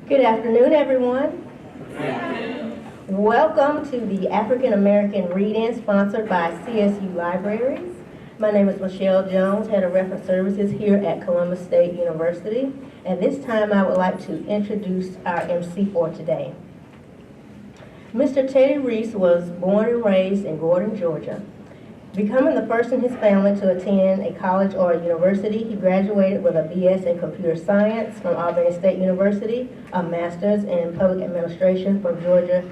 Good afternoon, everyone. Welcome to the African American Read-In sponsored by CSU Libraries. My name is Michelle Jones, Head of Reference Services here at Columbus State University. And this time I would like to introduce our MC for today. Mr. Teddy Reese was born and raised in Gordon, Georgia. Becoming the first in his family to attend a college or a university, he graduated with a BS in Computer Science from Albany State University, a Master's in Public Administration from Georgia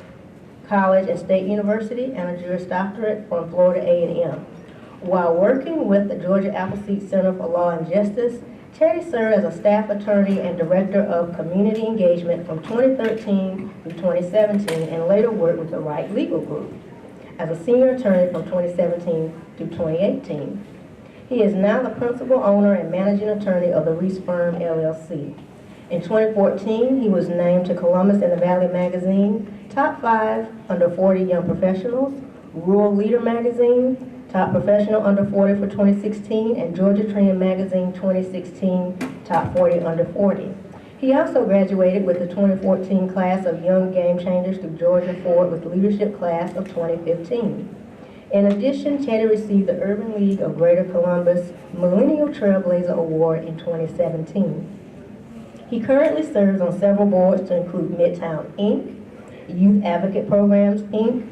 College and State University, and a Juris Doctorate from Florida A&M. While working with the Georgia Appleseed Center for Law and Justice, Teddy served as a staff attorney and director of community engagement from 2013 through 2017, and later worked with the Wright Legal Group as a senior attorney from 2017 to 2018. He is now the principal owner and managing attorney of the Reese Firm, LLC. In 2014, he was named to Columbus and the Valley Magazine Top 5 Under 40 Young Professionals, Rural Leader Magazine, Top Professional Under 40 for 2016, and Georgia Trend Magazine 2016 Top 40 Under 40. He also graduated with the 2014 class of Young Game Changers through Georgia Ford with Leadership Class of 2015. In addition, Teddy received the Urban League of Greater Columbus Millennial Trailblazer Award in 2017. He currently serves on several boards to include Midtown Inc., Youth Advocate Programs Inc.,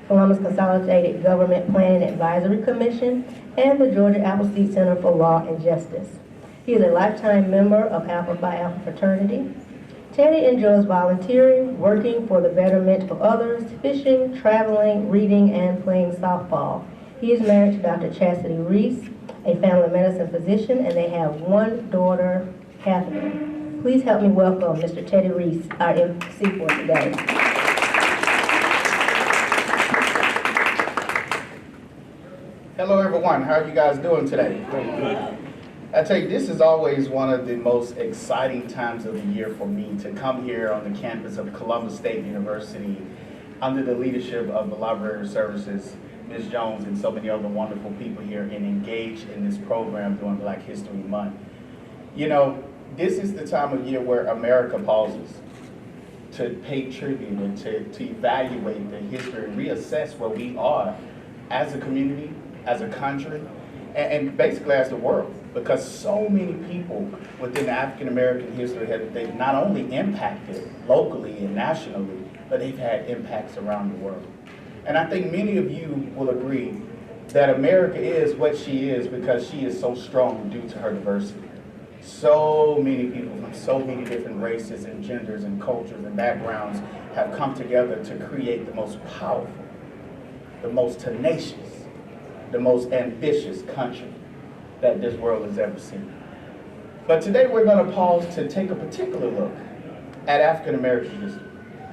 Columbus Consolidated Government Planning Advisory Commission, and the Georgia Appleseed Center for Law and Justice. He is a lifetime member of Alpha Phi Alpha fraternity. Teddy enjoys volunteering, working for the betterment of others, fishing, traveling, reading, and playing softball. He is married to Dr. Chastity Reese, a family medicine physician, and they have one daughter, Catherine. Please help me welcome Mr. Teddy Reese, our MC for today. Hello everyone, how are you guys doing today? I tell you, this is always one of the most exciting times of the year for me to come here on the campus of Columbus State University under the leadership of the Library Services, Ms. Jones, and so many other wonderful people here, and engage in this program during Black History Month. You know, this is the time of year where America pauses to pay tribute and to evaluate the history and reassess where we are as a community, as a country, and basically as the world, because so many people within the African American history they've not only impacted locally and nationally, but they've had impacts around the world. And I think many of you will agree that America is what she is because she is so strong due to her diversity. So many people from so many different races and genders and cultures and backgrounds have come together to create the most powerful, the most tenacious, the most ambitious country that this world has ever seen. But today we're going to pause to take a particular look at African American history.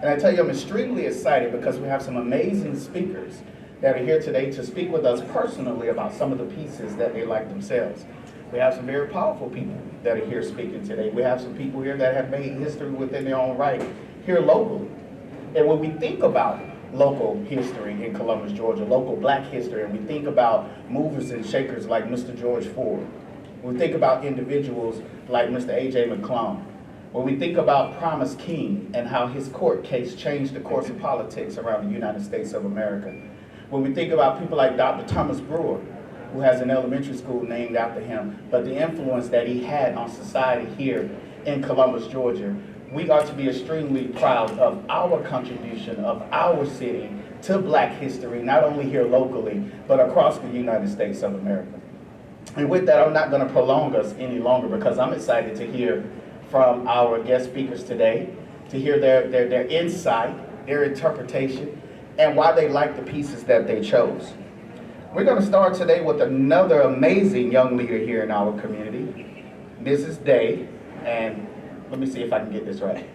And I tell you, I'm extremely excited because we have some amazing speakers that are here today to speak with us personally about some of the pieces that they like themselves. We have some very powerful people that are here speaking today. We have some people here that have made history within their own right here locally. And when we think about local history in Columbus, Georgia, local Black history, and we think about movers and shakers like Mr. George Ford, we think about individuals like Mr. A.J. McClung, when we think about Promise King and how his court case changed the course of politics around the United States of America, when we think about people like Dr. Thomas Brewer, who has an elementary school named after him, but the influence that he had on society here in Columbus, Georgia, we are to be extremely proud of our contribution of our city to Black history, not only here locally, but across the United States of America. And with that, I'm not going to prolong us any longer because I'm excited to hear from our guest speakers today, to hear their insight, their interpretation, and why they like the pieces that they chose. We're going to start today with another amazing young leader here in our community, Mrs. Day, and let me see if I can get this right.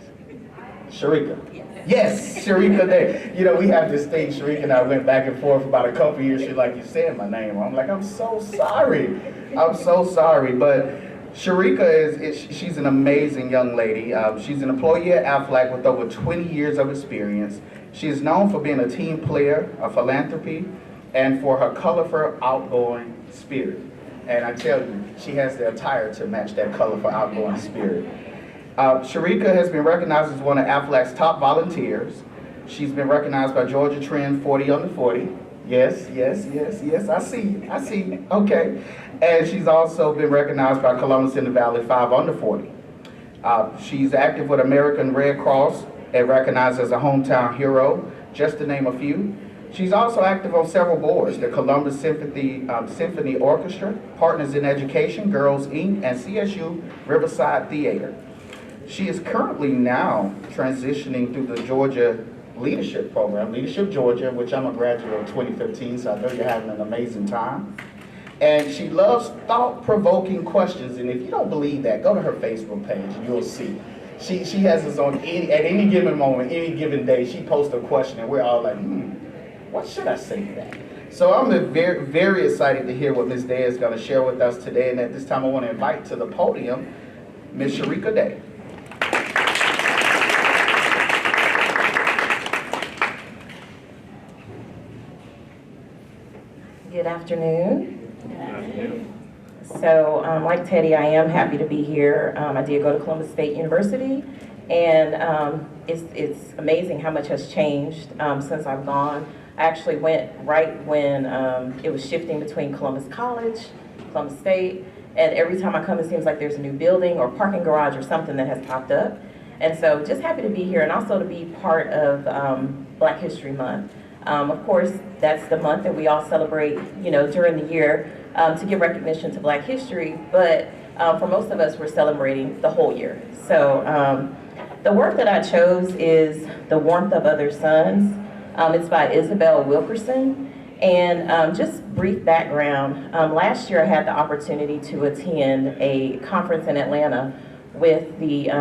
Sharika. Yes, Sharika Day. You know, we have this thing, Sharika and I went back and forth for about a couple years. She's like, you said my name wrong. I'm like, I'm so sorry. I'm so sorry. But Sharika she's an amazing young lady. She's an employee at Aflac with over 20 years of experience. She is known for being a team player, a philanthropy, and for her colorful, outgoing spirit. And I tell you, she has the attire to match that colorful, outgoing spirit. Sharika has been recognized as one of Aflac's top volunteers. She's been recognized by Georgia Trend 40 Under 40. Yes, yes, yes, yes, I see, okay. And she's also been recognized by Columbus in the Valley 5 Under 40. She's active with American Red Cross and recognized as a hometown hero, just to name a few. She's also active on several boards, the Columbus Symphony Orchestra, Partners in Education, Girls Inc., and CSU Riverside Theater. She is currently now transitioning through the Georgia Leadership Program, Leadership Georgia, which I'm a graduate of 2015, so I know you're having an amazing time. And she loves thought-provoking questions, and if you don't believe that, go to her Facebook page and you'll see. She has this on at any given moment, any given day, she posts a question and we're all like, what should I say to that? So I'm very, very excited to hear what Ms. Day is going to share with us today, and at this time I want to invite to the podium Ms. Sharika Day. Good afternoon. So, like Teddy, I am happy to be here. I did go to Columbus State University, and it's amazing how much has changed since I've gone. I actually went right when it was shifting between Columbus College, Columbus State, and every time I come, it seems like there's a new building or parking garage or something that has popped up. And so, just happy to be here, and also to be part of Black History Month. Of course, that's the month that we all celebrate, during the year to give recognition to Black history, but for most of us, we're celebrating the whole year. So the work that I chose is The Warmth of Other Suns. It's by Isabel Wilkerson. And just brief background, last year I had the opportunity to attend a conference in Atlanta with the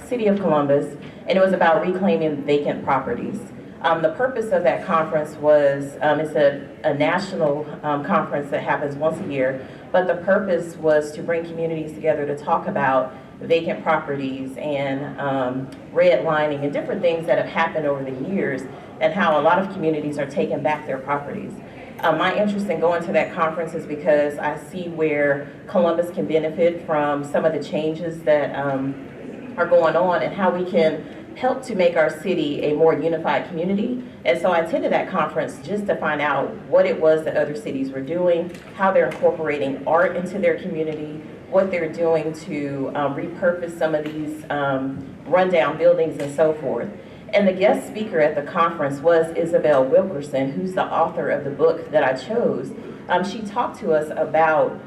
City of Columbus, and it was about reclaiming vacant properties. The purpose of that conference was, it's a national conference that happens once a year, but the purpose was to bring communities together to talk about vacant properties and redlining and different things that have happened over the years and how a lot of communities are taking back their properties. My interest in going to that conference is because I see where Columbus can benefit from some of the changes that are going on and how we can help to make our city a more unified community. And so I attended that conference just to find out what it was that other cities were doing, how they're incorporating art into their community, what they're doing to repurpose some of these rundown buildings and so forth. And the guest speaker at the conference was Isabel Wilkerson, who's the author of the book that I chose. She talked to us about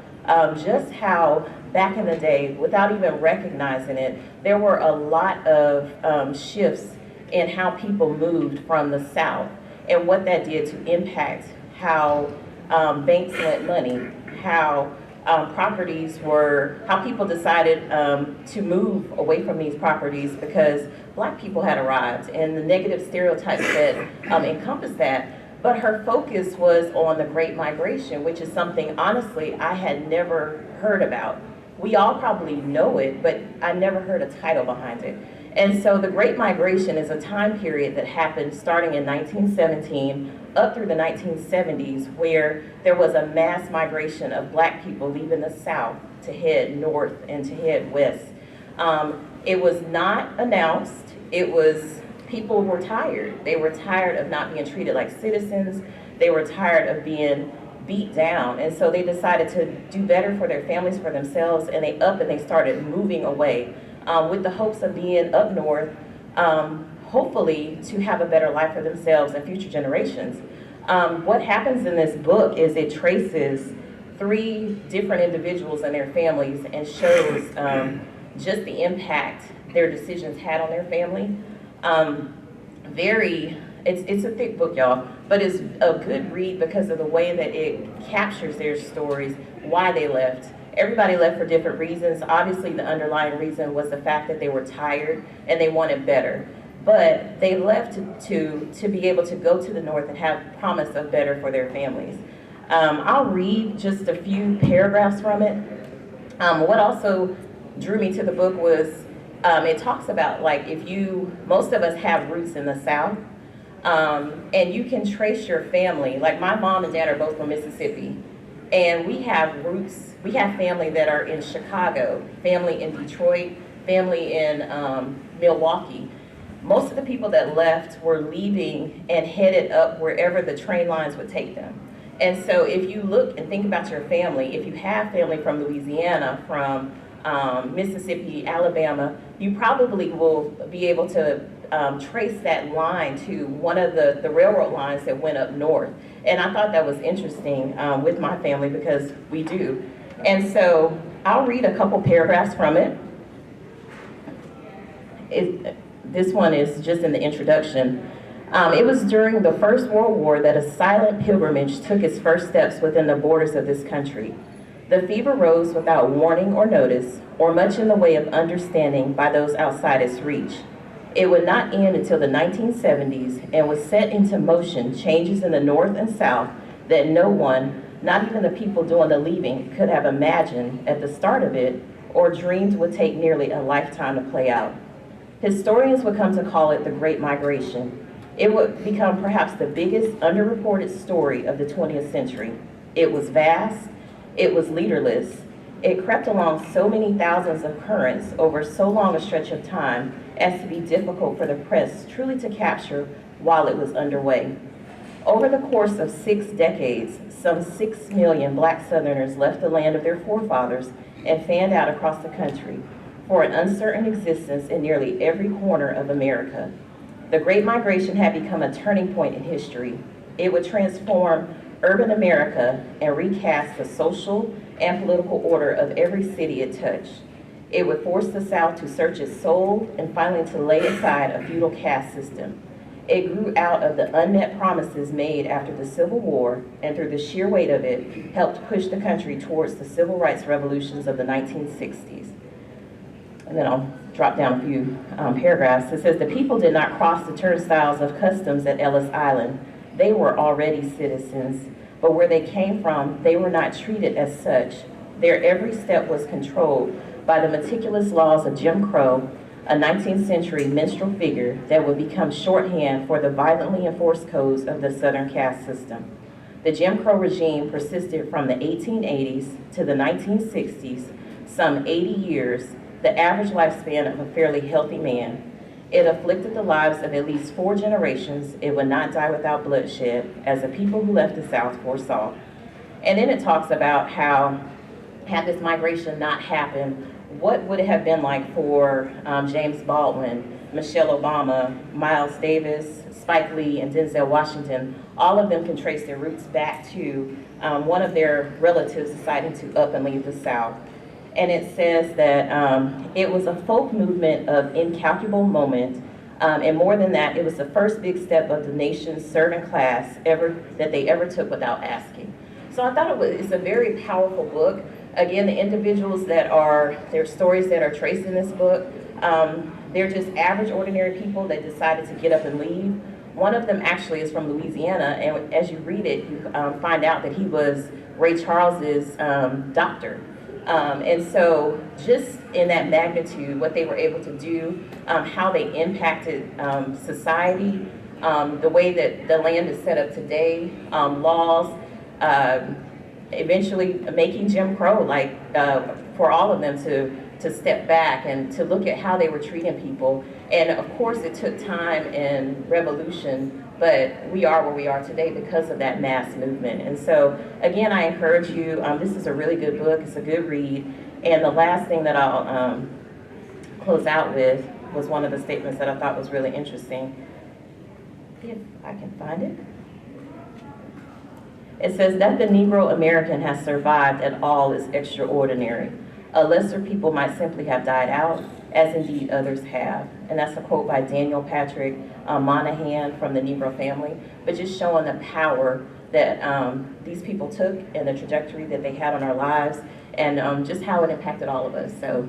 just how back in the day, without even recognizing it, there were a lot of shifts in how people moved from the South and what that did to impact how banks lent money, how how people decided to move away from these properties because Black people had arrived and the negative stereotypes that encompass that. But her focus was on the Great Migration, which is something, honestly, I had never heard about. We all probably know it, but I never heard a title behind it. And so the Great Migration is a time period that happened starting in 1917 up through the 1970s, where there was a mass migration of Black people leaving the South to head north and to head west. It was not announced. It was, people were tired. They were tired of not being treated like citizens. They were tired of being beat down, and so they decided to do better for their families, for themselves, and they started moving away with the hopes of being up north, hopefully to have a better life for themselves and future generations. What happens in this book is it traces 3 different individuals and their families and shows just the impact their decisions had on their family. It's a thick book, y'all, but it's a good read because of the way that it captures their stories, why they left. Everybody left for different reasons. Obviously, the underlying reason was the fact that they were tired and they wanted better. But they left to be able to go to the north and have promise of better for their families. I'll read just a few paragraphs from it. What also drew me to the book was it talks about, like, most of us have roots in the South, and you can trace your family. Like, my mom and dad are both from Mississippi, and we have roots. We have family that are in Chicago, family in Detroit, family in Milwaukee. Most of the people that left were leaving and headed up wherever the train lines would take them. And so if you look and think about your family, if you have family from Louisiana, from Mississippi, Alabama, you probably will be able to trace that line to one of the railroad lines that went up north. And I thought that was interesting with my family because we do. And so I'll read a couple paragraphs from it. This one is just in the introduction. It was during the First World War that a silent pilgrimage took its first steps within the borders of this country. The fever rose without warning or notice, or much in the way of understanding by those outside its reach. It would not end until the 1970s and would set into motion changes in the North and South that no one, not even the people doing the leaving, could have imagined at the start of it or dreamed would take nearly a lifetime to play out. Historians would come to call it the Great Migration. It would become perhaps the biggest underreported story of the 20th century. It was vast, it was leaderless, it crept along so many thousands of currents over so long a stretch of time as to be difficult for the press truly to capture while it was underway. Over the course of 6 decades, some 6 million Black Southerners left the land of their forefathers and fanned out across the country for an uncertain existence in nearly every corner of America. The Great Migration had become a turning point in history. It would transform urban America and recast the social and political order of every city it touched. It would force the South to search its soul and finally to lay aside a feudal caste system. It grew out of the unmet promises made after the Civil War, and through the sheer weight of it, helped push the country towards the civil rights revolutions of the 1960s. And then I'll drop down a few paragraphs. It says, the people did not cross the turnstiles of customs at Ellis Island. They were already citizens, but where they came from, they were not treated as such. Their every step was controlled by the meticulous laws of Jim Crow, a 19th century minstrel figure that would become shorthand for the violently enforced codes of the Southern caste system. The Jim Crow regime persisted from the 1880s to the 1960s, some 80 years, the average lifespan of a fairly healthy man. It afflicted the lives of at least 4 generations. It would not die without bloodshed, as the people who left the South foresaw. And then it talks about how, had this migration not happened, what would it have been like for James Baldwin, Michelle Obama, Miles Davis, Spike Lee, and Denzel Washington. All of them can trace their roots back to one of their relatives deciding to up and leave the South. And it says that it was a folk movement of incalculable moment, and more than that, it was the first big step of the nation's servant class that they ever took without asking. So I thought it's a very powerful book. Again, the individuals their stories that are traced in this book, they're just average, ordinary people that decided to get up and leave. One of them actually is from Louisiana, and as you read it, you find out that he was Ray Charles's doctor. And so just in that magnitude, what they were able to do, how they impacted society, the way that the land is set up today, laws, eventually making Jim Crow, for all of them to step back and to look at how they were treating people. And of course it took time and revolution, but we are where we are today because of that mass movement. And so again, I encourage you, this is a really good book, it's a good read. And the last thing that I'll close out with was one of the statements that I thought was really interesting. If I can find it. It says that the Negro American has survived at all is extraordinary. A lesser people might simply have died out, as indeed others have. And that's a quote by Daniel Patrick Moynihan from the Negro Family, but just showing the power that these people took and the trajectory that they had on our lives, and just how it impacted all of us. So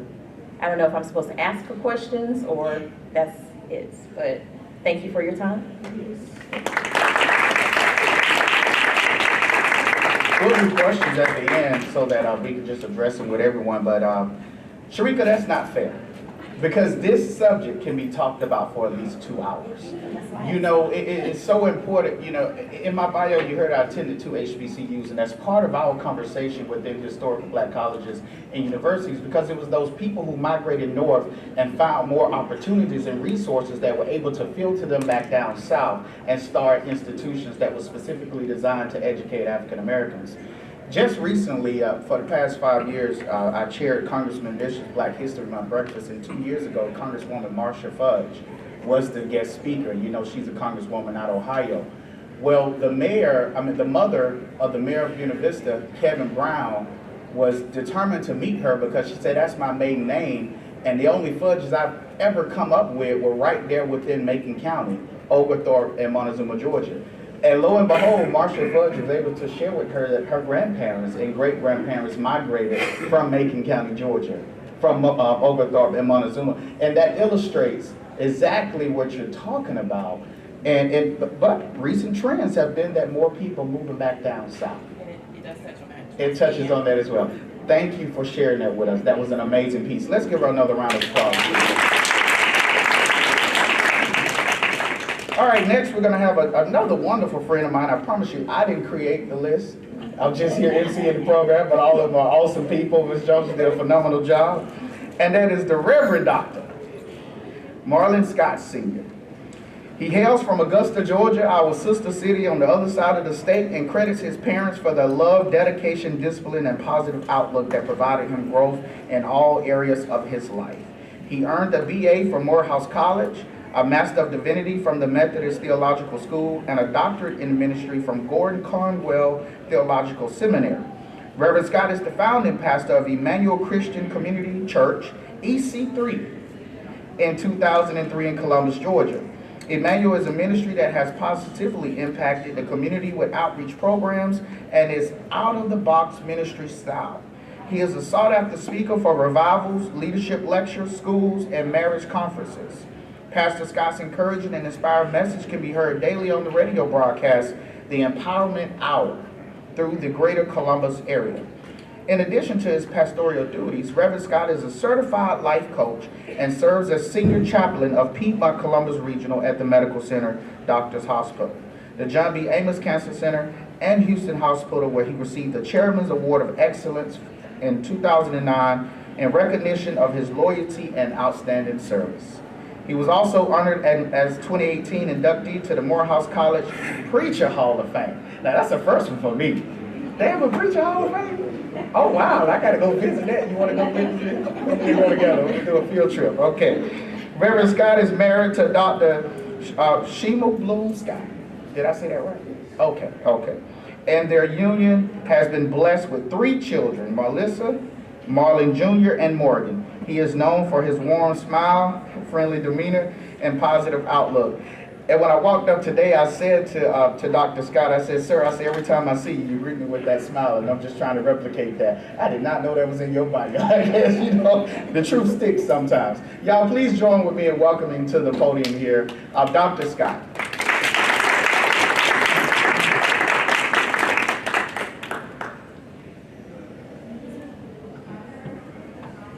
I don't know if I'm supposed to ask for questions or that's it, but thank you for your time. We'll do questions at the end so that we can just address them with everyone, but Sharika, that's not fair. because this subject can be talked about for at least 2 hours. You know, it's so important. You know, in my bio, you heard I attended 2 HBCUs, and that's part of our conversation within historical black colleges and universities, because it was those people who migrated north and found more opportunities and resources that were able to filter them back down south and start institutions that were specifically designed to educate African Americans. Just recently, for the past 5 years, I chaired Congressman Bishop's Black History Month breakfast, and 2 years ago, Congresswoman Marcia Fudge was the guest speaker. You know, she's a congresswoman out of Ohio. Well, the mother of the mayor of Buena Vista, Kevin Brown, was determined to meet her because she said, that's my maiden name, and the only Fudges I've ever come up with were right there within Macon County, Oglethorpe and Montezuma, Georgia. And lo and behold, Marcia Fudge was able to share with her that her grandparents and great-grandparents migrated from Macon County, Georgia, from Oglethorpe and Montezuma. And that illustrates exactly what you're talking about. But recent trends have been that more people moving back down south. It does touch on that. It touches on that as well. Thank you for sharing that with us. That was an amazing piece. Let's give her another round of applause. All right, next we're going to have another wonderful friend of mine. I promise you, I didn't create the list. I'm just here emceeing the program, but all of them are awesome people. Ms. Jones did a phenomenal job. And that is the Reverend Dr. Marlon Scott Sr. He hails from Augusta, Georgia, our sister city on the other side of the state, and credits his parents for their love, dedication, discipline, and positive outlook that provided him growth in all areas of his life. He earned a BA from Morehouse College, a Master of Divinity from the Methodist Theological School, and a doctorate in ministry from Gordon Conwell Theological Seminary. Reverend Scott is the founding pastor of Emmanuel Christian Community Church, EC3, in 2003 in Columbus, Georgia. Emmanuel is a ministry that has positively impacted the community with outreach programs and is out-of-the-box ministry style. He is a sought-after speaker for revivals, leadership lectures, schools, and marriage conferences. Pastor Scott's encouraging and inspiring message can be heard daily on the radio broadcast, The Empowerment Hour, through the greater Columbus area. In addition to his pastoral duties, Reverend Scott is a certified life coach and serves as senior chaplain of Piedmont Columbus Regional at the Medical Center Doctors Hospital, the John B. Amos Cancer Center, and Houston Hospital, where he received the Chairman's Award of Excellence in 2009 in recognition of his loyalty and outstanding service. He was also honored as 2018 inductee to the Morehouse College Preacher Hall of Fame. Now that's a first one for me. They have a Preacher Hall of Fame? Oh wow, I gotta go visit that. You wanna go visit it? We'll go together, we'll do a field trip. Okay. Reverend Scott is married to Dr. Shima Bloom Scott. Did I say that right? Okay. And their union has been blessed with 3 children, Melissa, Marlon Jr., and Morgan. He is known for his warm smile, friendly demeanor, and positive outlook. And when I walked up today, I said to Dr. Scott, I said, sir, I said, every time I see you, you greet me with that smile, and I'm just trying to replicate that. I did not know that was in your bio. I guess, you know, the truth sticks sometimes. Y'all, please join with me in welcoming to the podium here, Dr. Scott.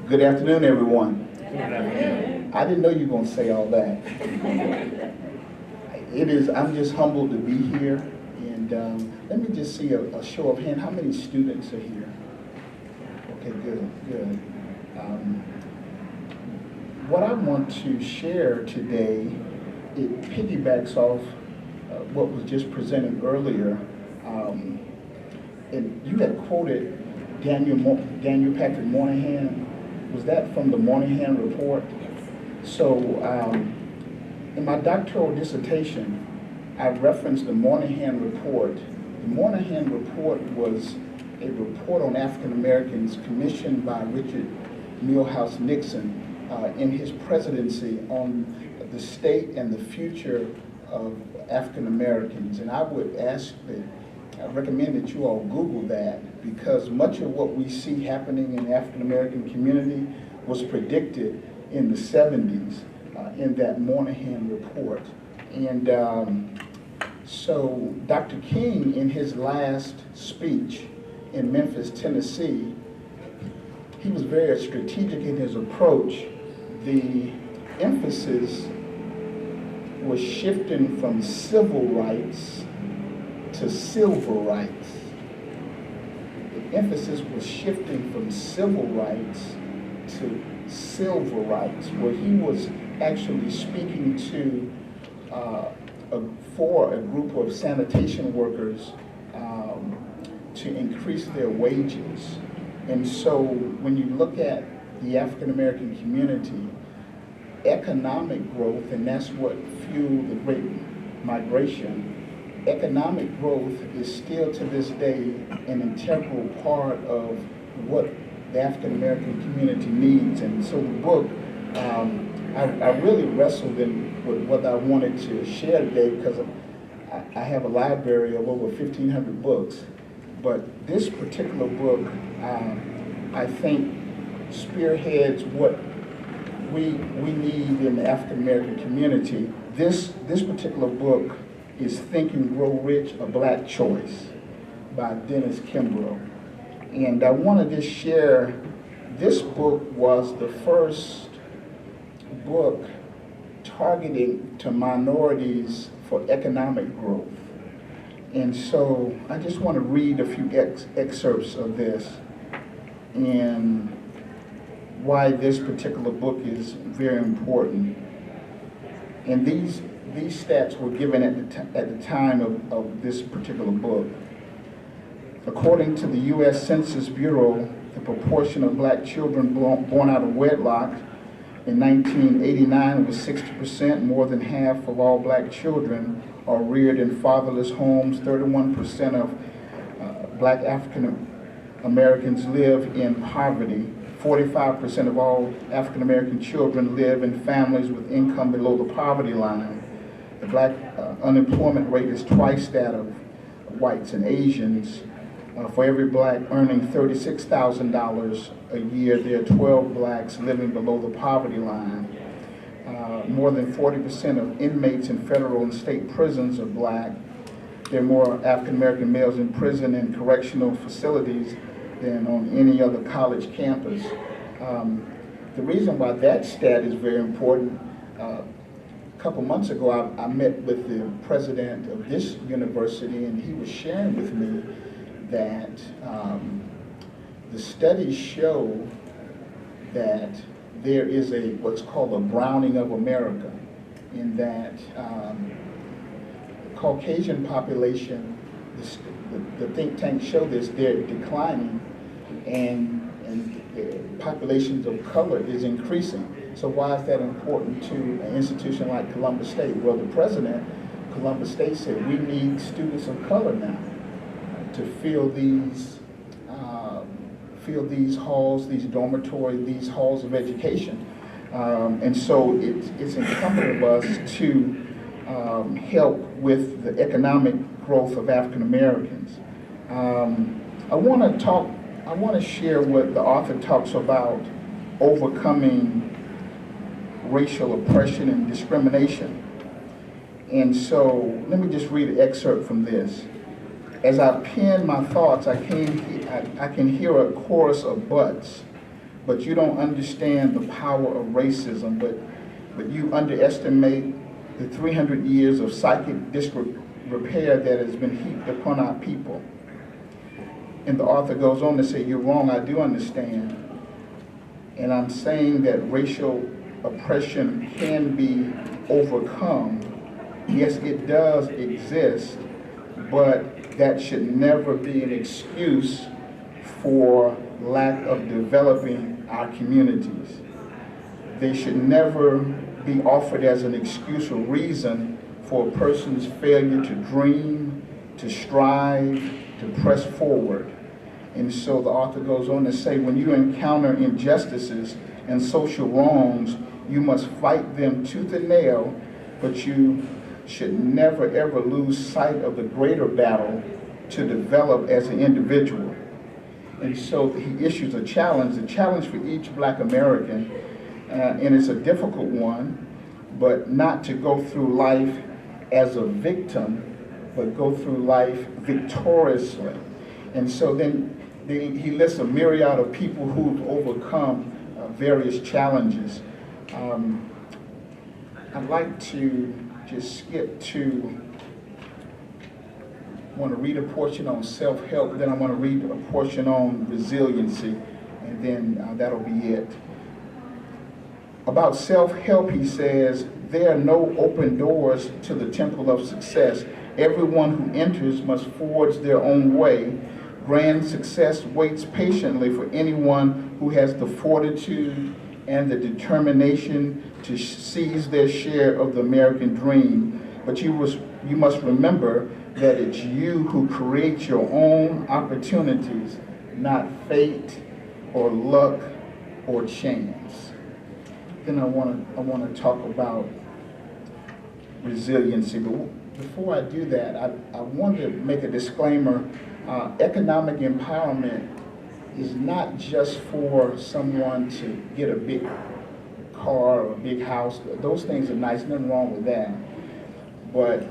Good afternoon, everyone. Good afternoon. I didn't know you were going to say all that. I'm just humbled to be here. And let me just see a show of hands. How many students are here? Okay, good. What I want to share today, it piggybacks off what was just presented earlier. And you had quoted Daniel Patrick Moynihan. Was that from the Moynihan Report? So in my doctoral dissertation, I referenced the Moynihan Report. The Moynihan Report was a report on African Americans commissioned by Richard Milhous Nixon in his presidency on the state and the future of African Americans. And I would I recommend that you all Google that, because much of what we see happening in the African American community was predicted in the 70s in that Moynihan Report. And so Dr. King, in his last speech in Memphis, Tennessee, he was very strategic in his approach the emphasis was shifting from civil rights to civil rights. The emphasis was shifting from civil rights to civil rights, where he was actually speaking to for a group of sanitation workers to increase their wages. And so when you look at the African American community, economic growth, and that's what fueled the Great Migration, economic growth is still to this day an integral part of what the African American community needs. And so the book, I really wrestled with what I wanted to share today, because I have a library of over 1,500 books. But this particular book, I think, spearheads what we need in the African American community. This particular book is Think and Grow Rich, A Black Choice by Dennis Kimbrough. And I want to just share, this book was the first book targeting to minorities for economic growth. And so I just want to read a few excerpts of this and why this particular book is very important. And these stats were given at the time of this particular book. According to the U.S. Census Bureau, the proportion of black children born out of wedlock in 1989 was 60%. More than half of all black children are reared in fatherless homes. 31% of black African Americans live in poverty. 45% of all African American children live in families with income below the poverty line. The black unemployment rate is twice that of whites and Asians. For every black earning $36,000 a year, there are 12 blacks living below the poverty line. More than 40% of inmates in federal and state prisons are black. There are more African American males in prison and correctional facilities than on any other college campus. The reason why that stat is very important, a couple months ago I met with the president of this university, and he was sharing with me that the studies show that there is what's called a browning of America, in that Caucasian population, the think tanks show this, they're declining, and the populations of color is increasing. So why is that important to an institution like Columbus State? Well, the president of Columbus State said we need students of color now to fill these halls, these dormitories, these halls of education. And so it's incumbent of us to help with the economic growth of African Americans. I want to share what the author talks about overcoming racial oppression and discrimination. And so let me just read an excerpt from this. As I pen my thoughts, I can hear a chorus of buts, but you don't understand the power of racism, but you underestimate the 300 years of psychic disrepair that has been heaped upon our people. And the author goes on to say, you're wrong, I do understand. And I'm saying that racial oppression can be overcome. Yes, it does exist, but that should never be an excuse for lack of developing our communities. They should never be offered as an excuse or reason for a person's failure to dream, to strive, to press forward. And so the author goes on to say, when you encounter injustices and social wrongs, you must fight them tooth and nail, but you should never ever lose sight of the greater battle to develop as an individual. And so he issues a challenge for each black American, and it's a difficult one, but not to go through life as a victim, but go through life victoriously. And so then he lists a myriad of people who've overcome various challenges. I'd like to just skip to, I want to read a portion on self-help, then I want to read a portion on resiliency, and then that'll be it. About self-help, he says, there are no open doors to the temple of success. Everyone who enters must forge their own way. Grand success waits patiently for anyone who has the fortitude and the determination to seize their share of the American dream. But you must remember that it's you who create your own opportunities, not fate or luck or chance. Then I want to talk about resiliency. But before I do that, I want to make a disclaimer. Economic empowerment is not just for someone to get a big car or a big house. Those things are nice, nothing wrong with that. But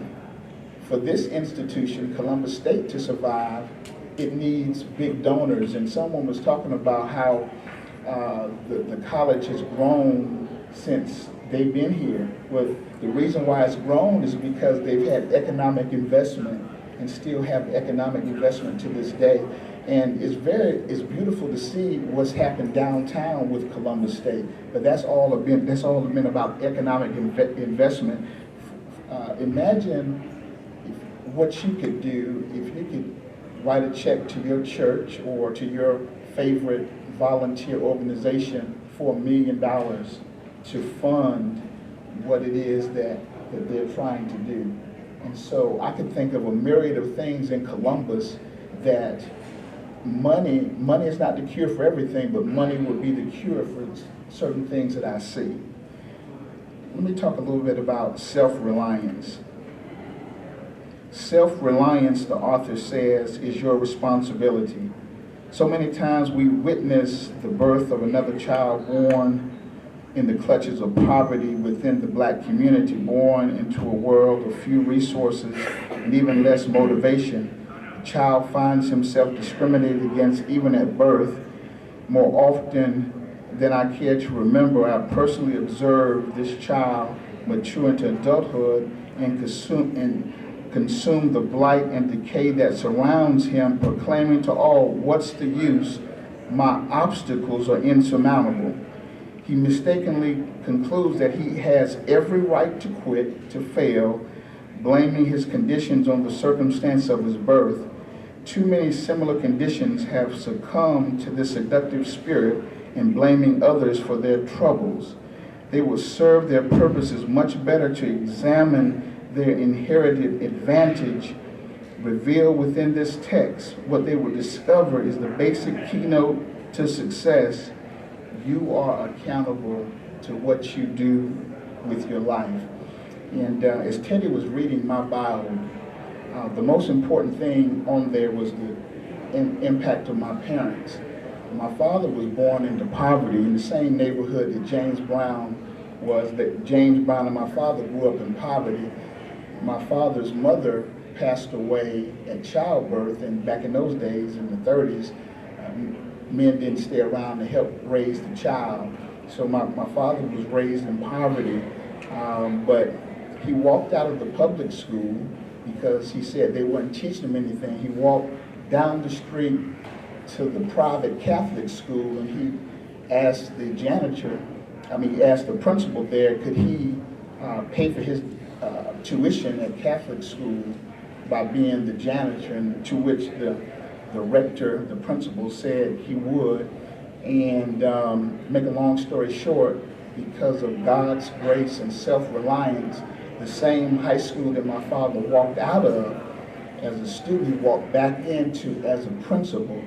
for this institution, Columbus State, to survive, it needs big donors. And someone was talking about how the college has grown since they've been here. Well, the reason why it's grown is because they've had economic investment and still have economic investment to this day. And it's beautiful to see what's happened downtown with Columbus State. But that's all been about economic investment. Imagine what you could do if you could write a check to your church or to your favorite volunteer organization for $1 million to fund what it is that they're trying to do. And so I could think of a myriad of things in Columbus that money is not the cure for everything, but money would be the cure for certain things that I see. Let me talk a little bit about self-reliance. Self-reliance, the author says, is your responsibility. So many times we witness the birth of another child born in the clutches of poverty within the black community, born into a world of few resources and even less motivation. The child finds himself discriminated against even at birth. More often than I care to remember, I personally observed this child mature into adulthood and consume the blight and decay that surrounds him, proclaiming to all, "What's the use? My obstacles are insurmountable." He mistakenly concludes that he has every right to quit, to fail, blaming his conditions on the circumstance of his birth. Too many similar conditions have succumbed to this seductive spirit in blaming others for their troubles. They will serve their purposes much better to examine their inherited advantage revealed within this text. What they will discover is the basic keynote to success. You are accountable to what you do with your life. And as Teddy was reading my bio, the most important thing on there was the impact of my parents. My father was born into poverty in the same neighborhood that James Brown was. That James Brown and my father grew up in poverty. My father's mother passed away at childbirth, and back in those days, in the 30s, men didn't stay around to help raise the child. So my father was raised in poverty, but he walked out of the public school because he said they weren't teaching him anything. He walked down the street to the private Catholic school, and he asked the asked the principal there, could he pay for his tuition at Catholic school by being the janitor, and to which the rector, the principal, said he would. And make a long story short, because of God's grace and self-reliance, the same high school that my father walked out of as a student, he walked back into as a principal,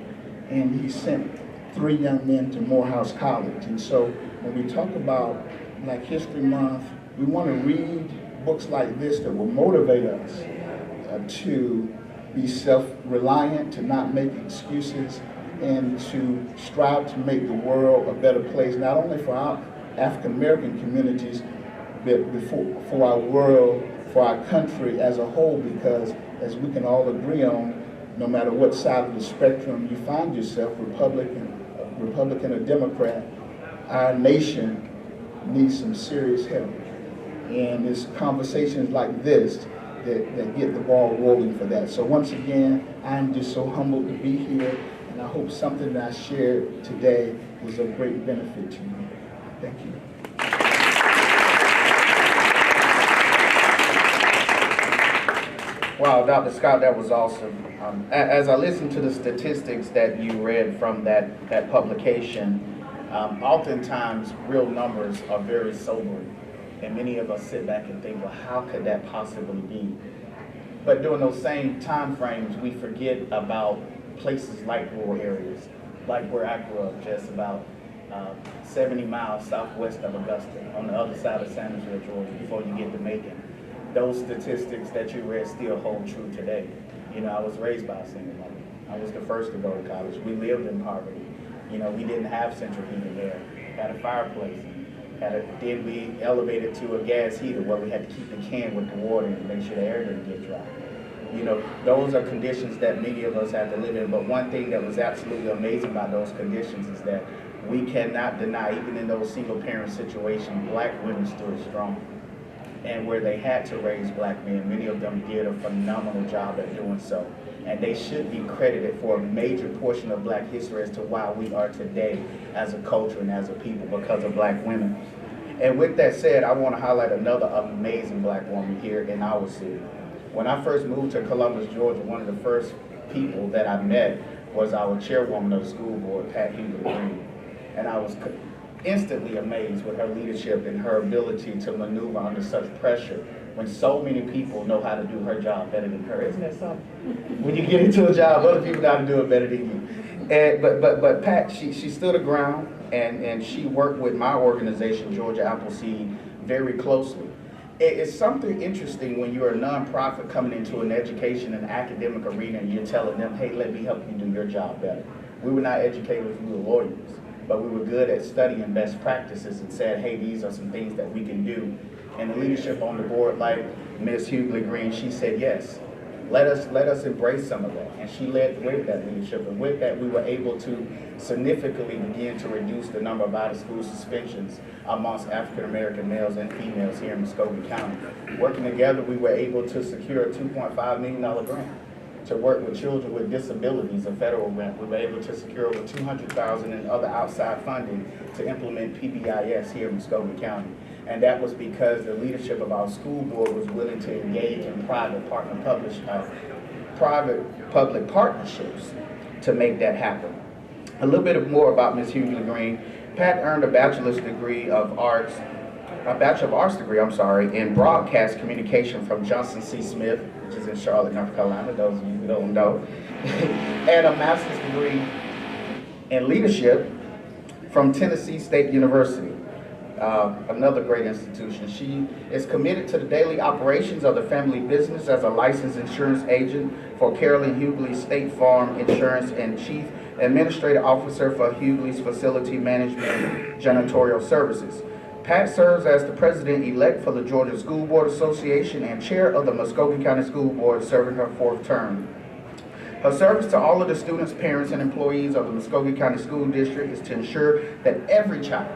and he sent 3 young men to Morehouse College. And so when we talk about Black History Month, we want to read books like this that will motivate us to be self-reliant, to not make excuses, and to strive to make the world a better place, not only for our African American communities, but for our world, for our country as a whole, because as we can all agree on, no matter what side of the spectrum you find yourself, Republican or Democrat, our nation needs some serious help. And it's conversations like this that get the ball rolling for that. So once again, I'm just so humbled to be here, and I hope something that I shared today was of great benefit to you. Thank you. Wow, Dr. Scott, that was awesome. As I listened to the statistics that you read from that publication, oftentimes real numbers are very sobering. And many of us sit back and think, well, how could that possibly be? But during those same time frames, we forget about places like rural areas, like where I grew up, just about 70 miles southwest of Augusta, on the other side of San Andreas, Georgia, before you get to Macon. Those statistics that you read still hold true today. You know, I was raised by a single mother. I was the first to go to college. We lived in poverty. You know, we didn't have central heating there, had a fireplace. Then we elevated to a gas heater where we had to keep the can with the water and make sure the air didn't get dry. You know, those are conditions that many of us have to live in. But one thing that was absolutely amazing about those conditions is that we cannot deny, even in those single parent situations, black women stood strong. And where they had to raise black men, many of them did a phenomenal job at doing so. And they should be credited for a major portion of black history as to why we are today as a culture and as a people, because of black women. And with that said, I want to highlight another amazing black woman here in our city. When I first moved to Columbus, Georgia, one of the first people that I met was our chairwoman of the school board, Pat Hughley Green. And I was instantly amazed with her leadership and her ability to maneuver under such pressure when so many people know how to do her job better than her. Isn't that something? When you get into a job, other people know how to do it better than you. And, but Pat, she stood her ground, and she worked with my organization, Georgia Appleseed, very closely. It's something interesting when you're a nonprofit coming into an education and academic arena and you're telling them, hey, let me help you do your job better. We were not educators, we were lawyers, but we were good at studying best practices and said, hey, these are some things that we can do. And the leadership on the board, like Ms. Hughley Green, she said, yes, let us embrace some of that. And she led with that leadership. And with that, we were able to significantly begin to reduce the number of out-of-school suspensions amongst African-American males and females here in Muskogee County. Working together, we were able to secure a $2.5 million grant to work with children with disabilities, a federal grant. We were able to secure over $200,000 in other outside funding to implement PBIS here in Muskogee County. And that was because the leadership of our school board was willing to engage in private-public partnerships to make that happen. A little bit more about Ms. Hughley Green. Pat earned a Bachelor of Arts degree, in broadcast communication from Johnson C. Smith, which is in Charlotte, North Carolina, those of you who don't know, and a master's degree in leadership from Tennessee State University. Another great institution. She is committed to the daily operations of the family business as a licensed insurance agent for Carolyn Hughley State Farm Insurance and Chief Administrative Officer for Hughley's Facility Management and Janitorial Services. Pat serves as the president-elect for the Georgia School Board Association and chair of the Muskogee County School Board, serving her 4th term. Her service to all of the students, parents, and employees of the Muskogee County School District is to ensure that every child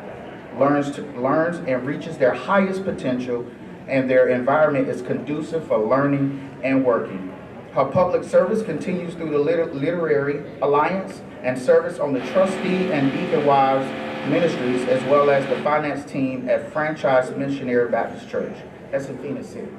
learns and reaches their highest potential, and their environment is conducive for learning and working. Her public service continues through the Literary Alliance and service on the Trustee and Deacon Wives Ministries, as well as the finance team at Franchise Missionary Baptist Church. That's in Phoenix City.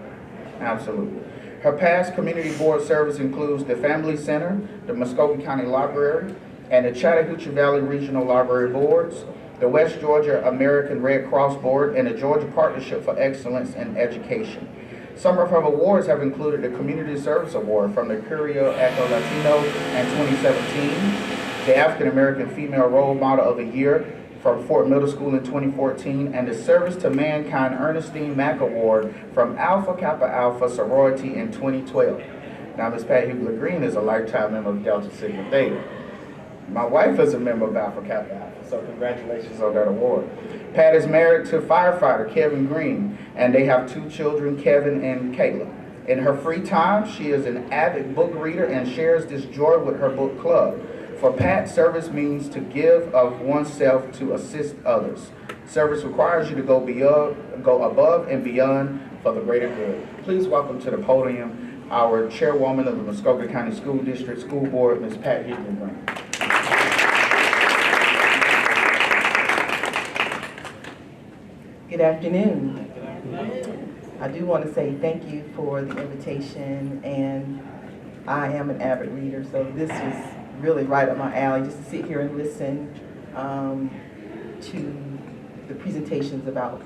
Absolutely. Her past community board service includes the Family Center, the Muskogee County Library, and the Chattahoochee Valley Regional Library Boards, the West Georgia American Red Cross Board, and the Georgia Partnership for Excellence in Education. Some of her awards have included the Community Service Award from the Curio Afro-Latino in 2017, the African American Female Role Model of the Year from Fort Middle School in 2014, and the Service to Mankind Ernestine Mack Award from Alpha Kappa Alpha Sorority in 2012. Now, Ms. Pat Hughley Green is a lifetime member of Delta Sigma Theta. My wife is a member of Alpha Kappa Alpha, so congratulations on that award. Pat is married to firefighter Kevin Green, and they have 2 children, Kevin and Kayla. In her free time, she is an avid book reader and shares this joy with her book club. For Pat, service means to give of oneself to assist others. Service requires you to go above and beyond for the greater good. Please welcome to the podium our chairwoman of the Muskogee County School District School Board, Ms. Pat Higdon-Green. Good afternoon. I do want to say thank you for the invitation, and I am an avid reader, so this was really right up my alley, just to sit here and listen to the presentations about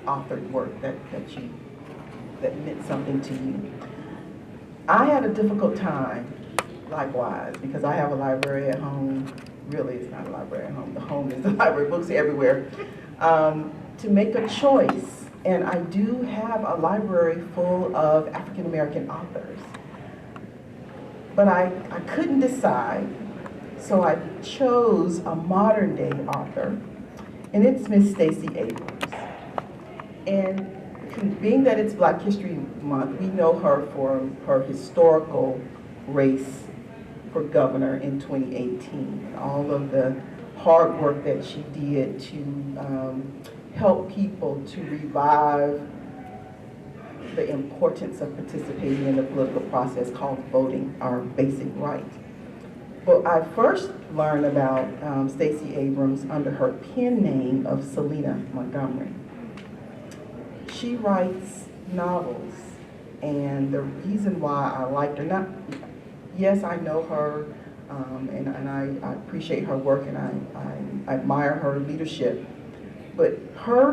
authored work that meant something to you. I had a difficult time, likewise, because I have a library at home. Really, it's not a library at home. The home is the library, books are everywhere. To make a choice, and I do have a library full of African American authors, but I couldn't decide, so I chose a modern day author, and it's Miss Stacey Abrams. And being that it's Black History Month, we know her for her historical race for governor in 2018, all of the hard work that she did to help people to revive the importance of participating in the political process called voting, our basic right. But I first learned about Stacey Abrams under her pen name of Selena Montgomery. She writes novels, and the reason why I liked her, yes, I know her, and I appreciate her work, and I admire her leadership. But her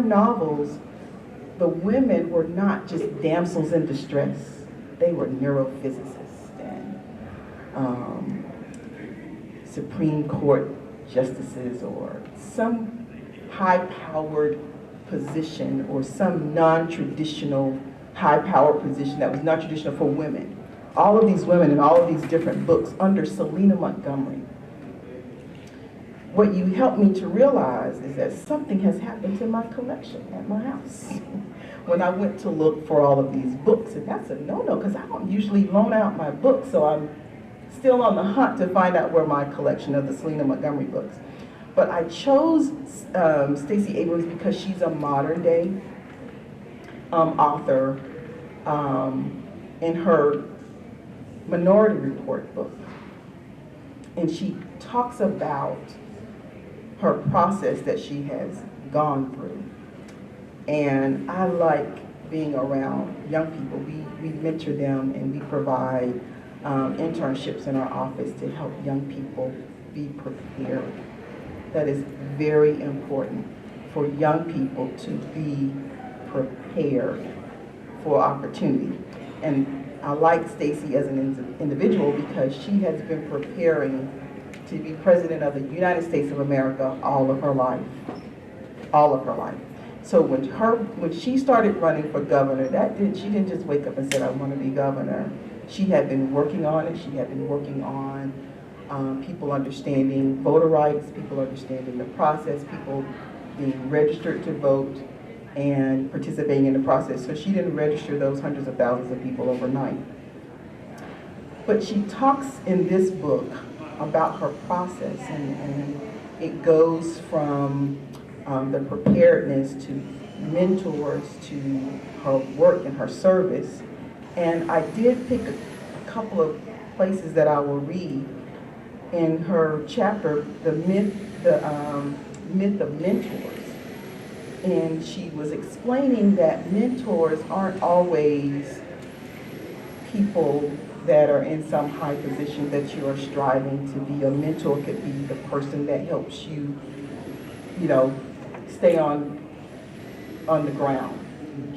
novels, the women were not just damsels in distress. They were neurophysicists and Supreme Court justices, or some high-powered position, or some non-traditional high-powered position that was not traditional for women. All of these women in all of these different books under Selena Montgomery. What you helped me to realize is that something has happened to my collection at my house. When I went to look for all of these books, and that's a no-no, because I don't usually loan out my books, so I'm still on the hunt to find out where my collection of the Selena Montgomery books. But I chose Stacey Abrams because she's a modern day author in her Minority Report book. And she talks about her process that she has gone through. And I like being around young people. We mentor them, and we provide internships in our office to help young people be prepared. That is very important for young people to be prepared for opportunity. And I like Stacey as an individual because she has been preparing to be president of the United States of America all of her life. All of her life. So when she started running for governor, she didn't just wake up and say, I want to be governor. She had been working on it. She had been working on people understanding voter rights, people understanding the process, people being registered to vote and participating in the process. So she didn't register those hundreds of thousands of people overnight. But she talks in this book about her process, and it goes from the preparedness to mentors to her work and her service. And I did pick a couple of places that I will read in her chapter, the myth of mentors. And she was explaining that mentors aren't always people that are in some high position that you are striving to be. A mentor could be the person that helps you, stay on the ground,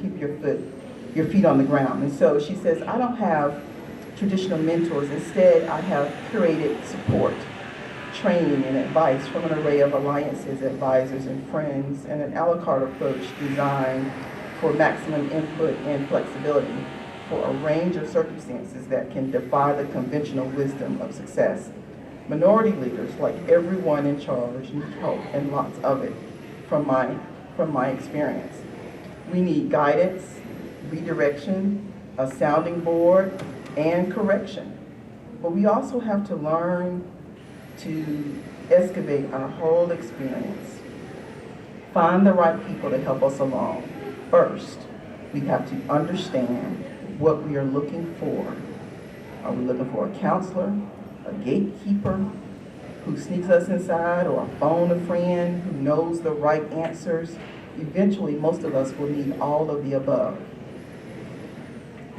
keep your feet on the ground. And so she says, I don't have traditional mentors. Instead, I have curated support, training, and advice from an array of alliances, advisors, and friends, and an a la carte approach designed for maximum input and flexibility for a range of circumstances that can defy the conventional wisdom of success. Minority leaders, like everyone in charge, need help, and lots of it, from my experience. We need guidance, redirection, a sounding board, and correction. But we also have to learn to excavate our whole experience find the right people to help us along. First, we have to understand what we are looking for. Are we looking for a counselor, a gatekeeper who sneaks us inside, or a phone a friend who knows the right answers? Eventually, most of us will need all of the above.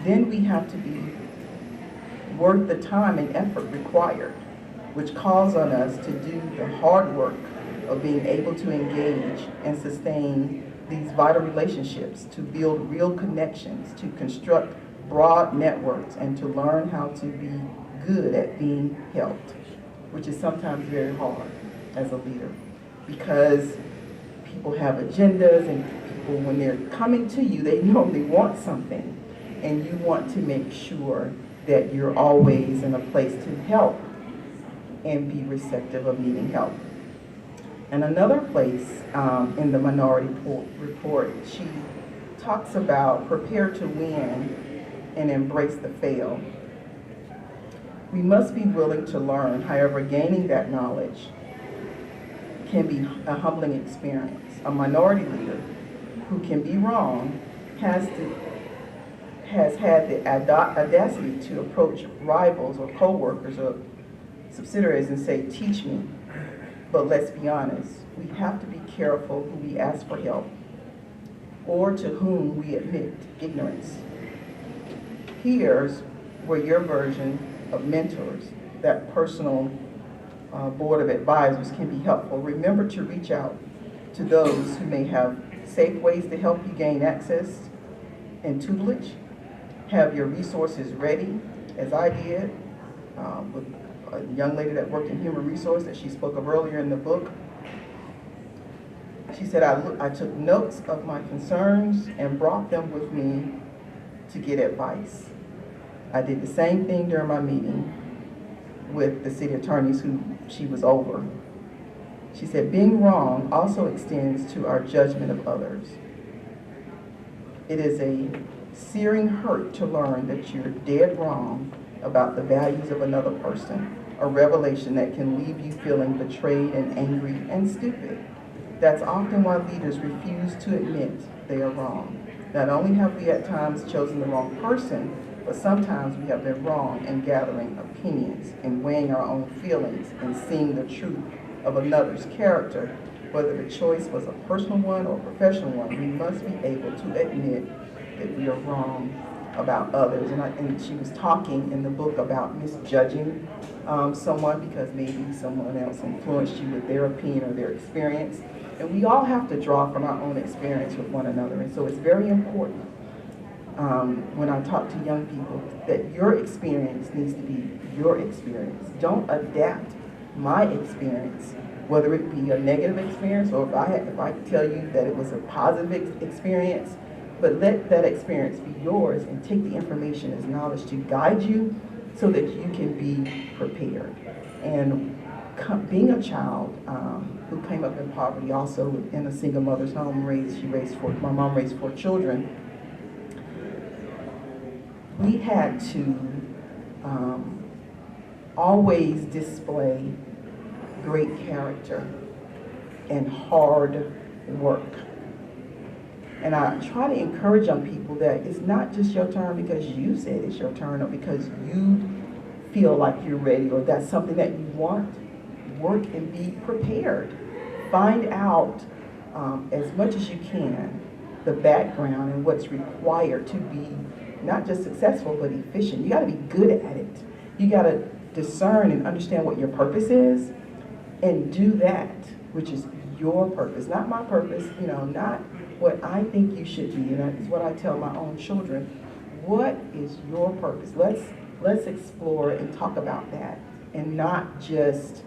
Then we have to be worth the time and effort required, which calls on us to do the hard work of being able to engage and sustain these vital relationships, to build real connections, to construct broad networks, and to learn how to be good at being helped, which is sometimes very hard as a leader, because people have agendas, and people, when they're coming to you, they normally want something, and you want to make sure that you're always in a place to help and be receptive of needing help. And another place in the Minority Report, she talks about prepare to win and embrace the fail. We must be willing to learn, however, gaining that knowledge can be a humbling experience. A minority leader who can be wrong has had the audacity to approach rivals or co-workers or subsidiaries and say, teach me. But let's be honest, we have to be careful who we ask for help or to whom we admit ignorance. Here's where your version of mentors, that personal board of advisors, can be helpful. Remember to reach out to those who may have safe ways to help you gain access and tutelage. Have your resources ready, as I did with a young lady that worked in human resource that she spoke of earlier in the book. She said, I took notes of my concerns and brought them with me to get advice. I did the same thing during my meeting with the city attorneys who she was over. She said, being wrong also extends to our judgment of others. It is a searing hurt to learn that you're dead wrong about the values of another person, a revelation that can leave you feeling betrayed and angry and stupid. That's often why leaders refuse to admit they are wrong. Not only have we at times chosen the wrong person, but sometimes we have been wrong in gathering opinions and weighing our own feelings and seeing the truth of another's character. Whether the choice was a personal one or a professional one, we must be able to admit that we are wrong about others. And she was talking in the book about misjudging someone because maybe someone else influenced you with their opinion or their experience. And we all have to draw from our own experience with one another. And so it's very important when I talk to young people that your experience needs to be your experience. Don't adapt my experience, whether it be a negative experience or if I tell you that it was a positive experience, but let that experience be yours and take the information as knowledge to guide you so that you can be prepared. And being a child who came up in poverty, also in a single mother's home, my mom raised 4 children, we had to always display great character and hard work. And I try to encourage young people that it's not just your turn because you said it's your turn or because you feel like you're ready or that's something that you want. Work and be prepared. Find out as much as you can the background and what's required to be not just successful but efficient. You got to be good at it. You got to discern and understand what your purpose is and do that, which is your purpose, not my purpose, not what I think you should be. And that's what I tell my own children. What is your purpose? Let's explore and talk about that and not just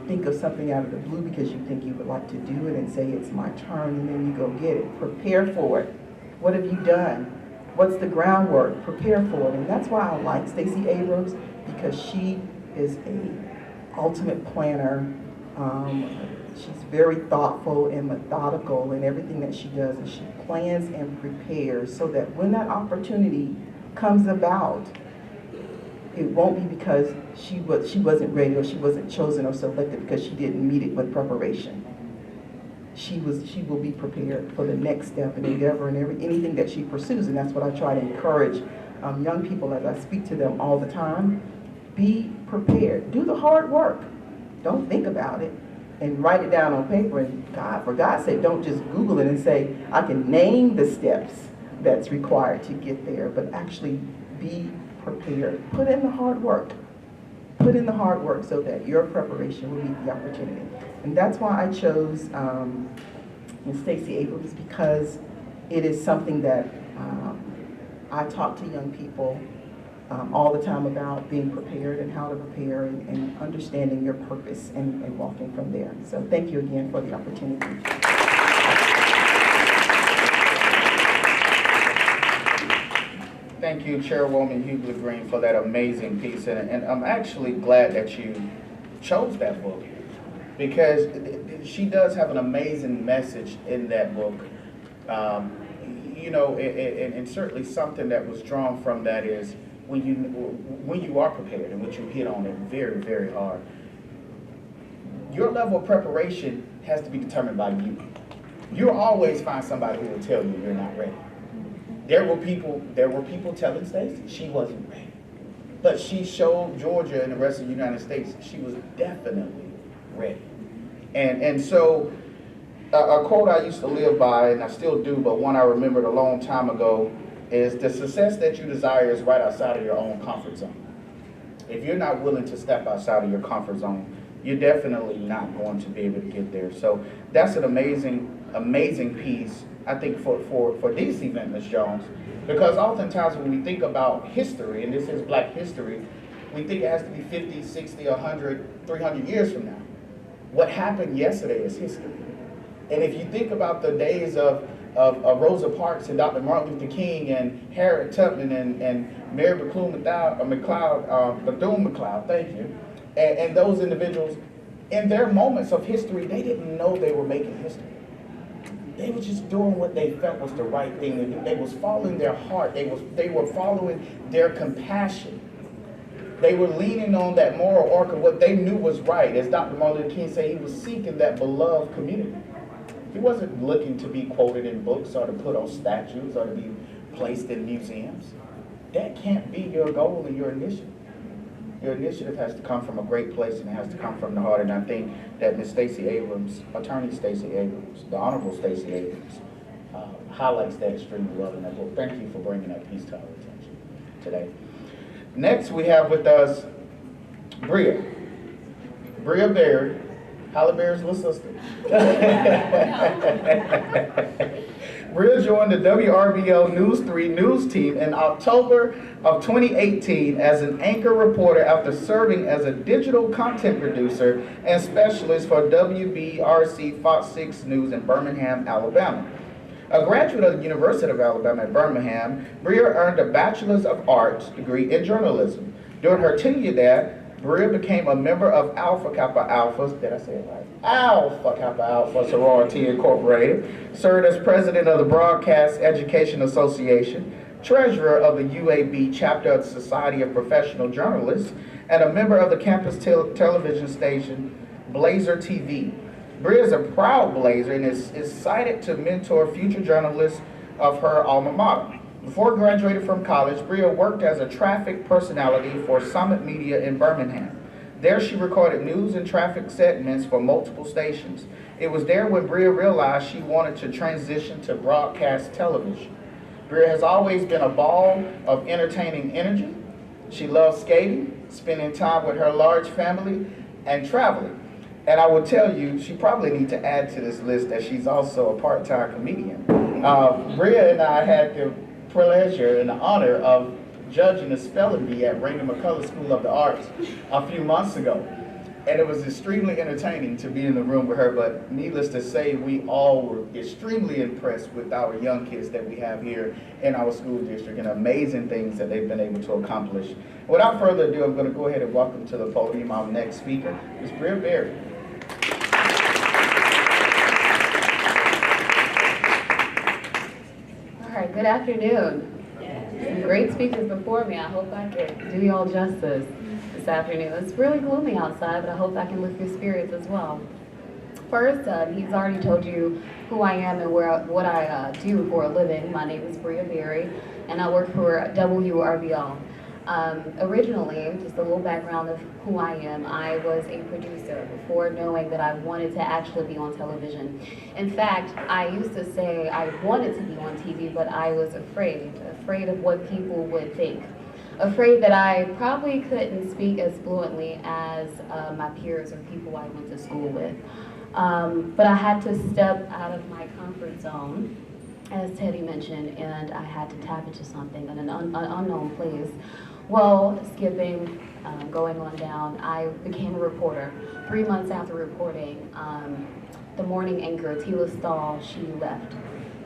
think of something out of the blue because you think you would like to do it and say it's my turn and then you go get it. Prepare for it. What have you done? What's the groundwork? Prepare for it. And that's why I like Stacey Abrams, because she is a ultimate planner. She's very thoughtful and methodical in everything that she does, and she plans and prepares so that when that opportunity comes about, it won't be because she wasn't ready or she wasn't chosen or selected because she didn't meet it with preparation. she will be prepared for the next step and endeavor and anything that she pursues. And that's what I try to encourage young people as I speak to them all the time. Be prepared. Do the hard work. Don't think about it and write it down on paper. And for God's sake, don't just Google it and say, I can name the steps that's required to get there, but actually be prepared. Put in the hard work. Put in the hard work so that your preparation will meet the opportunity. And that's why I chose Ms. Stacey Abrams, because it is something that I talk to young people all the time about being prepared and how to prepare and understanding your purpose and walking from there. So thank you again for the opportunity. Thank you, Chairwoman Hughley Green, for that amazing piece. And I'm actually glad that you chose that book, because she does have an amazing message in that book. You know, and certainly something that was drawn from that is when you are prepared, and which you hit on it very, very hard, your level of preparation has to be determined by you. You'll always find somebody who will tell you you're not ready. There were people telling Stacey she wasn't ready, but she showed Georgia and the rest of the United States she was definitely ready. And so a quote I used to live by, and I still do, but one I remembered a long time ago, is the success that you desire is right outside of your own comfort zone. If you're not willing to step outside of your comfort zone, you're definitely not going to be able to get there. So that's an amazing piece, I think, for this event, Ms. Jones, because oftentimes when we think about history, and this is Black history, we think it has to be 50, 60, 100, 300 years from now. What happened yesterday is history. And if you think about the days of Rosa Parks and Dr. Martin Luther King and Harriet Tubman and Mary Bethune-McLeod, thank you, and those individuals, in their moments of history, they didn't know they were making history. They were just doing what they felt was the right thing to do. They was following their heart. They were following their compassion. They were leaning on that moral arc of what they knew was right. As Dr. Martin Luther King said, he was seeking that beloved community. He wasn't looking to be quoted in books or to put on statues or to be placed in museums. That can't be your goal and your initiative. Your initiative has to come from a great place, and it has to come from the heart. And I think that Ms. Stacey Abrams, Attorney Stacey Abrams, the Honorable Stacey Abrams, highlights that extremely well in that book. Thank you for bringing that piece to our attention today. Next, we have with us Bria Berry, Halle Berry's little sister. Bria joined the WRBL News 3 news team in October of 2018 as an anchor reporter after serving as a digital content producer and specialist for WBRC Fox 6 News in Birmingham, Alabama. A graduate of the University of Alabama at Birmingham, Bria earned a Bachelor's of Arts degree in journalism. During her tenure there, Bria became a member of Alpha Kappa Alpha, did I say it right? Alpha Kappa Alpha Sorority Incorporated, served as president of the Broadcast Education Association, treasurer of the UAB chapter of the Society of Professional Journalists, and a member of the campus television station Blazer TV. Bria is a proud Blazer and is excited to mentor future journalists of her alma mater. Before graduating from college, Bria worked as a traffic personality for Summit Media in Birmingham. There she recorded news and traffic segments for multiple stations. It was there when Bria realized she wanted to transition to broadcast television. Bria has always been a ball of entertaining energy. She loves skating, spending time with her large family, and traveling. And I will tell you, she probably needs to add to this list that she's also a part-time comedian. Bria and I had the pleasure and the honor of judging a spelling bee at Raymond McCullough School of the Arts a few months ago. And it was extremely entertaining to be in the room with her, but needless to say, we all were extremely impressed with our young kids that we have here in our school district and amazing things that they've been able to accomplish. Without further ado, I'm going to go ahead and welcome to the podium our next speaker, Ms. Bria Berry. All right, good afternoon. Some great speakers before me. I hope I can do y'all justice this afternoon. It's really gloomy outside, but I hope I can lift your spirits as well. First, he's already told you who I am and what I do for a living. My name is Bria Berry, and I work for WRBL. Originally, just a little background of who I am, I was a producer before knowing that I wanted to actually be on television. In fact, I used to say I wanted to be on TV, but I was afraid of what people would think. Afraid that I probably couldn't speak as fluently as my peers or people I went to school with. But I had to step out of my comfort zone, as Teddy mentioned, and I had to tap into something in an unknown place. Well, skipping, going on down, I became a reporter. 3 months after reporting, the morning anchor, Tila Stahl, she left.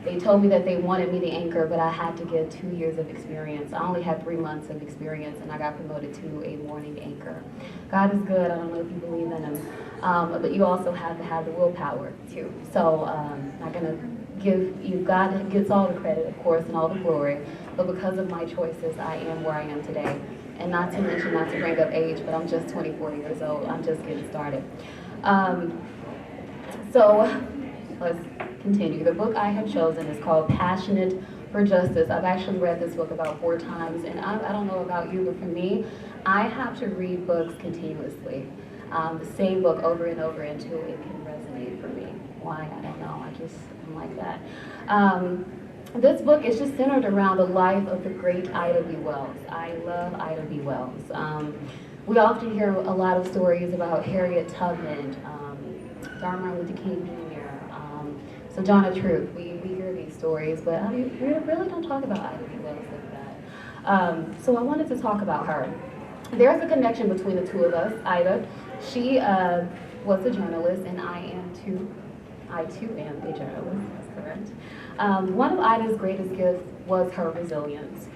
They told me that they wanted me to anchor, but I had to get 2 years of experience. I only had 3 months of experience, and I got promoted to a morning anchor. God is good. I don't know if you believe in him, but you also have to have the willpower too. So I'm not gonna give you, God gets all the credit, of course, and all the glory. But because of my choices, I am where I am today. And not to mention, not to bring up age, but I'm just 24 years old. I'm just getting started. So let's continue. The book I have chosen is called Passionate for Justice. I've actually read this book about 4 times, and I don't know about you, but for me, I have to read books continuously. The same book over and over until it can resonate for me. Why? I don't know. I'm like that. This book is just centered around the life of the great Ida B. Wells. I love Ida B. Wells. We often hear a lot of stories about Harriet Tubman, Dr. Martin Luther King Jr., Sojourner Truth. We hear these stories, but we really don't talk about Ida B. Wells like that. So I wanted to talk about her. There's a connection between the two of us. Ida, she was a journalist, and I too am a journalist, that's correct. One of Ida's greatest gifts was her resilience.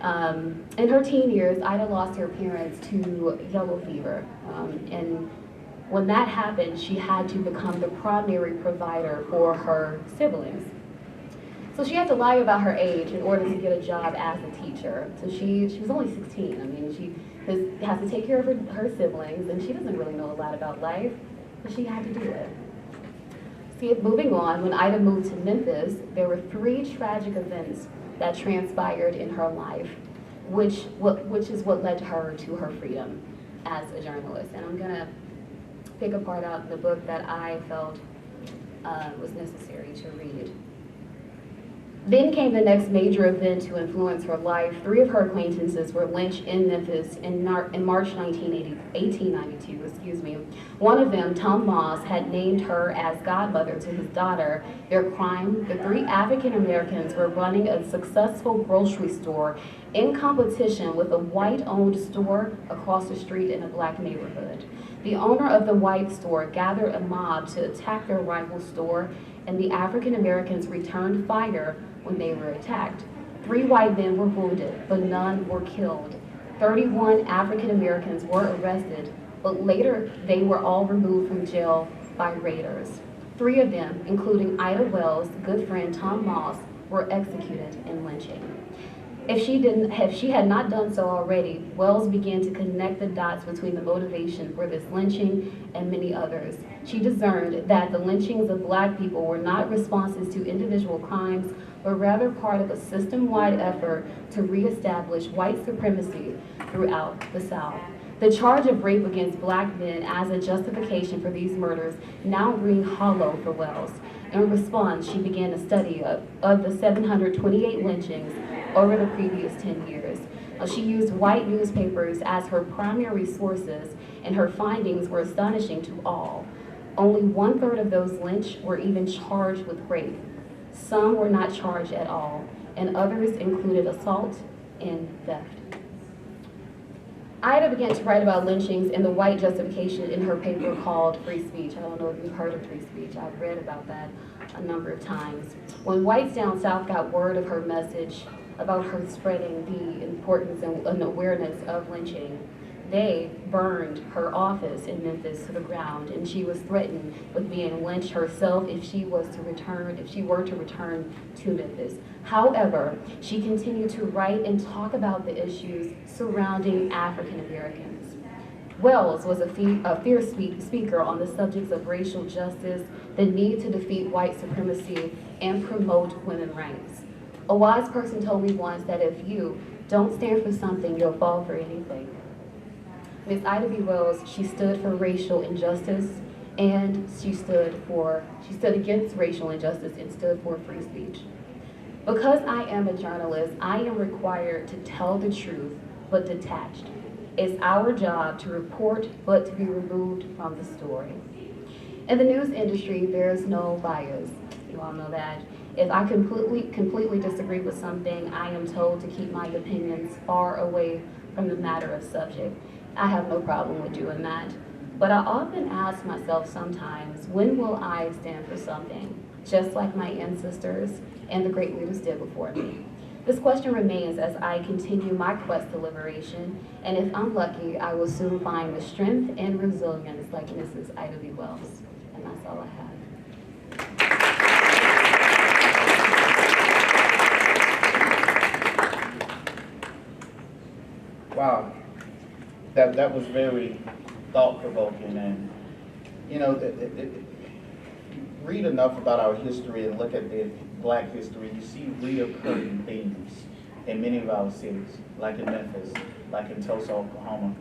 In her teen years, Ida lost her parents to yellow fever. And when that happened, she had to become the primary provider for her siblings. So she had to lie about her age in order to get a job as a teacher. So she was only 16. I mean, she has to take care of her siblings, and she doesn't really know a lot about life, but she had to do it. See, moving on, when Ida moved to Memphis, there were 3 tragic events that transpired in her life, which is what led her to her freedom as a journalist. And I'm gonna pick a part out in the book that I felt was necessary to read. Then came the next major event to influence her life. 3 of her acquaintances were lynched in Memphis in March 1892. One of them, Tom Moss, had named her as godmother to his daughter. Their crime, the 3 African Americans were running a successful grocery store in competition with a white-owned store across the street in a black neighborhood. The owner of the white store gathered a mob to attack their rival store, and the African Americans returned fire when they were attacked. 3 white men were wounded, but none were killed. 31 African Americans were arrested, but later they were all removed from jail by raiders. 3 of them, including Ida Wells' good friend Tom Moss, were executed in lynching. If she had not done so already, Wells began to connect the dots between the motivation for this lynching and many others. She discerned that the lynchings of black people were not responses to individual crimes, but rather part of a system-wide effort to reestablish white supremacy throughout the South. The charge of rape against black men as a justification for these murders now rang hollow for Wells. In response, she began a study of the 728 lynchings over the previous 10 years. She used white newspapers as her primary sources, and her findings were astonishing to all. Only 1/3 of those lynched were even charged with rape. Some were not charged at all, and others included assault and theft. Ida began to write about lynchings and the white justification in her paper called Free Speech. I don't know if you've heard of Free Speech. I've read about that a number of times. When whites down south got word of her message about her spreading the importance and awareness of lynching, they burned her office in Memphis to the ground, and she was threatened with being lynched herself if she were to return to Memphis. However, she continued to write and talk about the issues surrounding African Americans. Wells was a fierce speaker on the subjects of racial justice, the need to defeat white supremacy, and promote women's rights. A wise person told me once that if you don't stand for something, you'll fall for anything. Miss Ida B. Wells, she stood for racial injustice, and she stood against racial injustice and stood for free speech. Because I am a journalist, I am required to tell the truth, but detached. It's our job to report, but to be removed from the story. In the news industry, there's no bias. You all know that. If I completely disagree with something, I am told to keep my opinions far away from the matter of subject. I have no problem with doing that. But I often ask myself sometimes, when will I stand for something, just like my ancestors and the great leaders did before me? This question remains as I continue my quest to liberation, and if I'm lucky, I will soon find the strength and resilience like Mrs. Ida B. Wells. And that's all I have. Wow, that was very thought-provoking, and you know, read enough about our history and look at the Black history, you see reoccurring themes in many of our cities, like in Memphis, like in Tulsa, Oklahoma,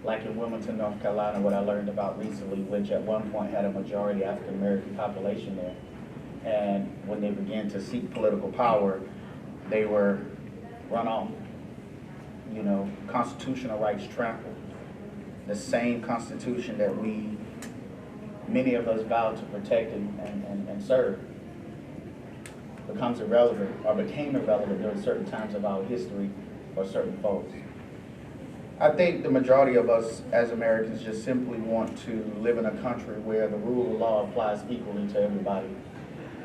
like in Wilmington, North Carolina, what I learned about recently, which at one point had a majority African-American population there. And when they began to seek political power, they were run off. You know, constitutional rights trampled. The same constitution that many of us vowed to protect and serve, becomes irrelevant or became irrelevant during certain times of our history for certain folks. I think the majority of us as Americans just simply want to live in a country where the rule of law applies equally to everybody.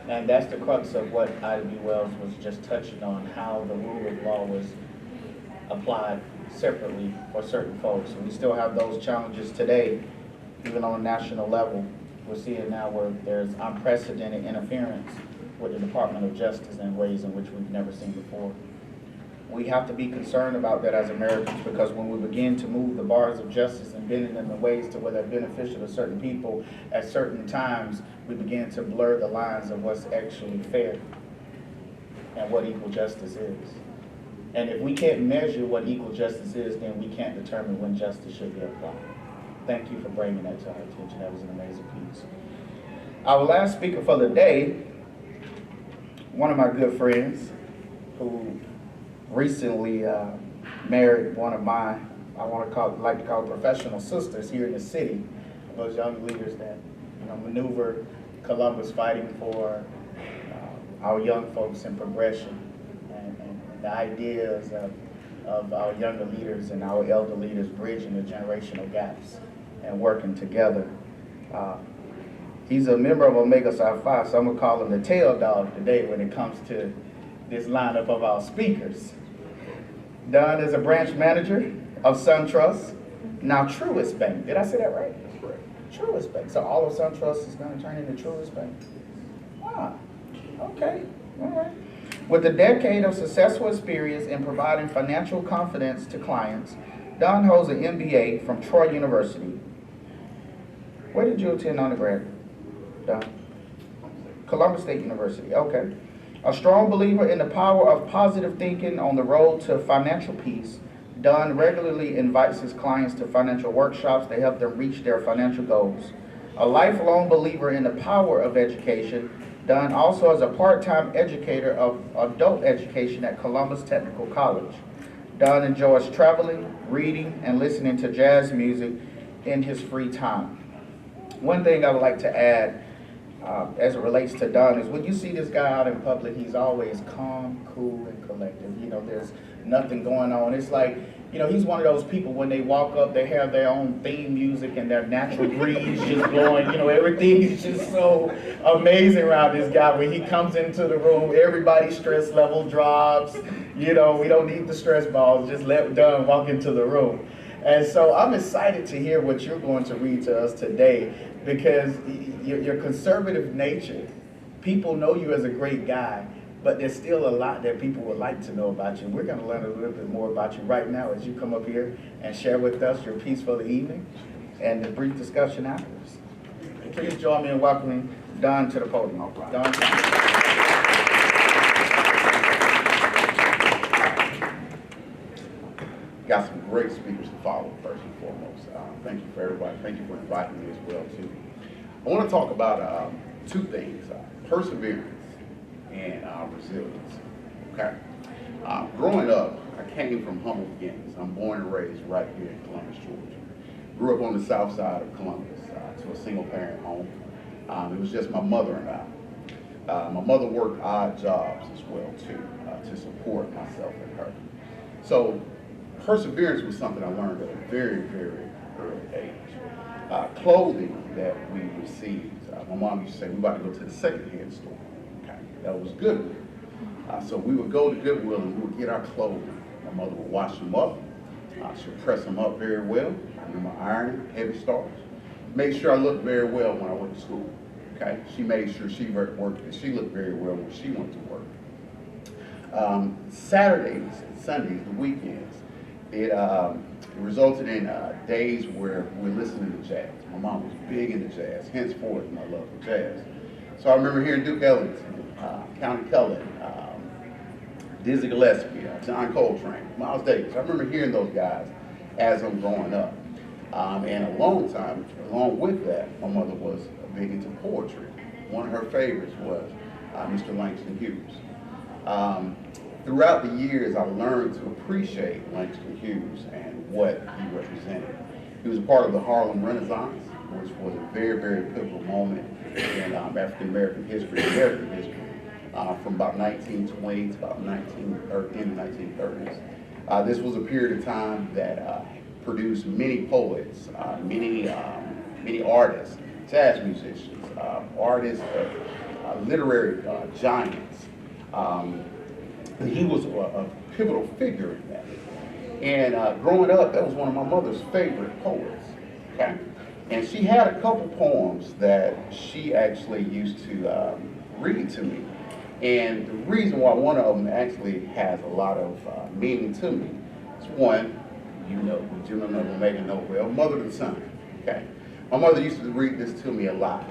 And that's the crux of what Ida B. Wells was just touching on, how the rule of law was applied separately for certain folks. And we still have those challenges today, even on a national level. We're seeing now where there's unprecedented interference with the Department of Justice in ways in which we've never seen before. We have to be concerned about that as Americans, because when we begin to move the bars of justice and bend them in ways to where they're beneficial to certain people, at certain times we begin to blur the lines of what's actually fair and what equal justice is. And if we can't measure what equal justice is, then we can't determine when justice should be applied. Thank you for bringing that to our attention. That was an amazing piece. Our last speaker for the day, one of my good friends who recently married one of my, like to call professional sisters here in the city, those young leaders that maneuver Columbus, fighting for our young folks in progression and the ideas of our younger leaders and our elder leaders bridging the generational gaps and working together. He's a member of Omega Psi Phi, so I'm going to call him the tail dog today when it comes to this lineup of our speakers. Don is a branch manager of SunTrust, now Truist Bank. Did I say that right? That's correct. Truist Bank. So all of SunTrust is going to turn into Truist Bank. Ah, okay, all right. With a decade of successful experience in providing financial confidence to clients, Don holds an MBA from Troy University. Where did you attend undergrad, Don? Columbus State University, okay. A strong believer in the power of positive thinking on the road to financial peace, Don regularly invites his clients to financial workshops to help them reach their financial goals. A lifelong believer in the power of education, Don also is a part-time educator of adult education at Columbus Technical College. Don enjoys traveling, reading, and listening to jazz music in his free time. One thing I would like to add as it relates to Don is when you see this guy out in public, he's always calm, cool, and collected. There's nothing going on. It's like, he's one of those people when they walk up, they have their own theme music and their natural breeze just blowing. Everything is just so amazing around this guy. When he comes into the room, everybody's stress level drops. We don't need the stress balls. Just let Don walk into the room. And so I'm excited to hear what you're going to read to us today, because your conservative nature, people know you as a great guy, but there's still a lot that people would like to know about you. We're going to learn a little bit more about you right now as you come up here and share with us your piece for the evening and the brief discussion afterwards. Please join me in welcoming Don to the podium. Don. Got some great speakers to follow, first and foremost. Thank you for everybody. Thank you for inviting me as well, too. I want to talk about two things, perseverance and resilience. Okay. Growing up, I came from humble beginnings. I'm born and raised right here in Columbus, Georgia. Grew up on the south side of Columbus to a single parent home. It was just my mother and I. My mother worked odd jobs as well, too, to support myself and her. So perseverance was something I learned at a very, very early age. Clothing that we received, my mom used to say, we about to go to the secondhand store. Okay, that was Goodwill. So we would go to Goodwill and we would get our clothing. My mother would wash them up. She would press them up very well. I remember ironing, heavy starch. Made sure I looked very well when I went to school. Okay, she made sure she worked and she looked very well when she went to work. Saturdays and Sundays, the weekends, it resulted in days where we're listening to jazz. My mom was big into jazz, henceforth my love for jazz. So I remember hearing Duke Ellington, Countee Cullen, Dizzy Gillespie, John Coltrane, Miles Davis. I remember hearing those guys as I'm growing up. And along with that, my mother was big into poetry. One of her favorites was Mr. Langston Hughes. Throughout the years, I learned to appreciate Langston Hughes and what he represented. He was a part of the Harlem Renaissance, which was a very, very pivotal moment in African American history, American history, from about 1920 to about 1930s. This was a period of time that produced many poets, many artists, jazz musicians, artists, literary giants. He was a pivotal figure in that. And growing up, that was one of my mother's favorite poets. Okay, and she had a couple poems that she actually used to read to me. And the reason why one of them actually has a lot of meaning to me is one, you know will make a note well, Mother to the Son. Okay, my mother used to read this to me a lot,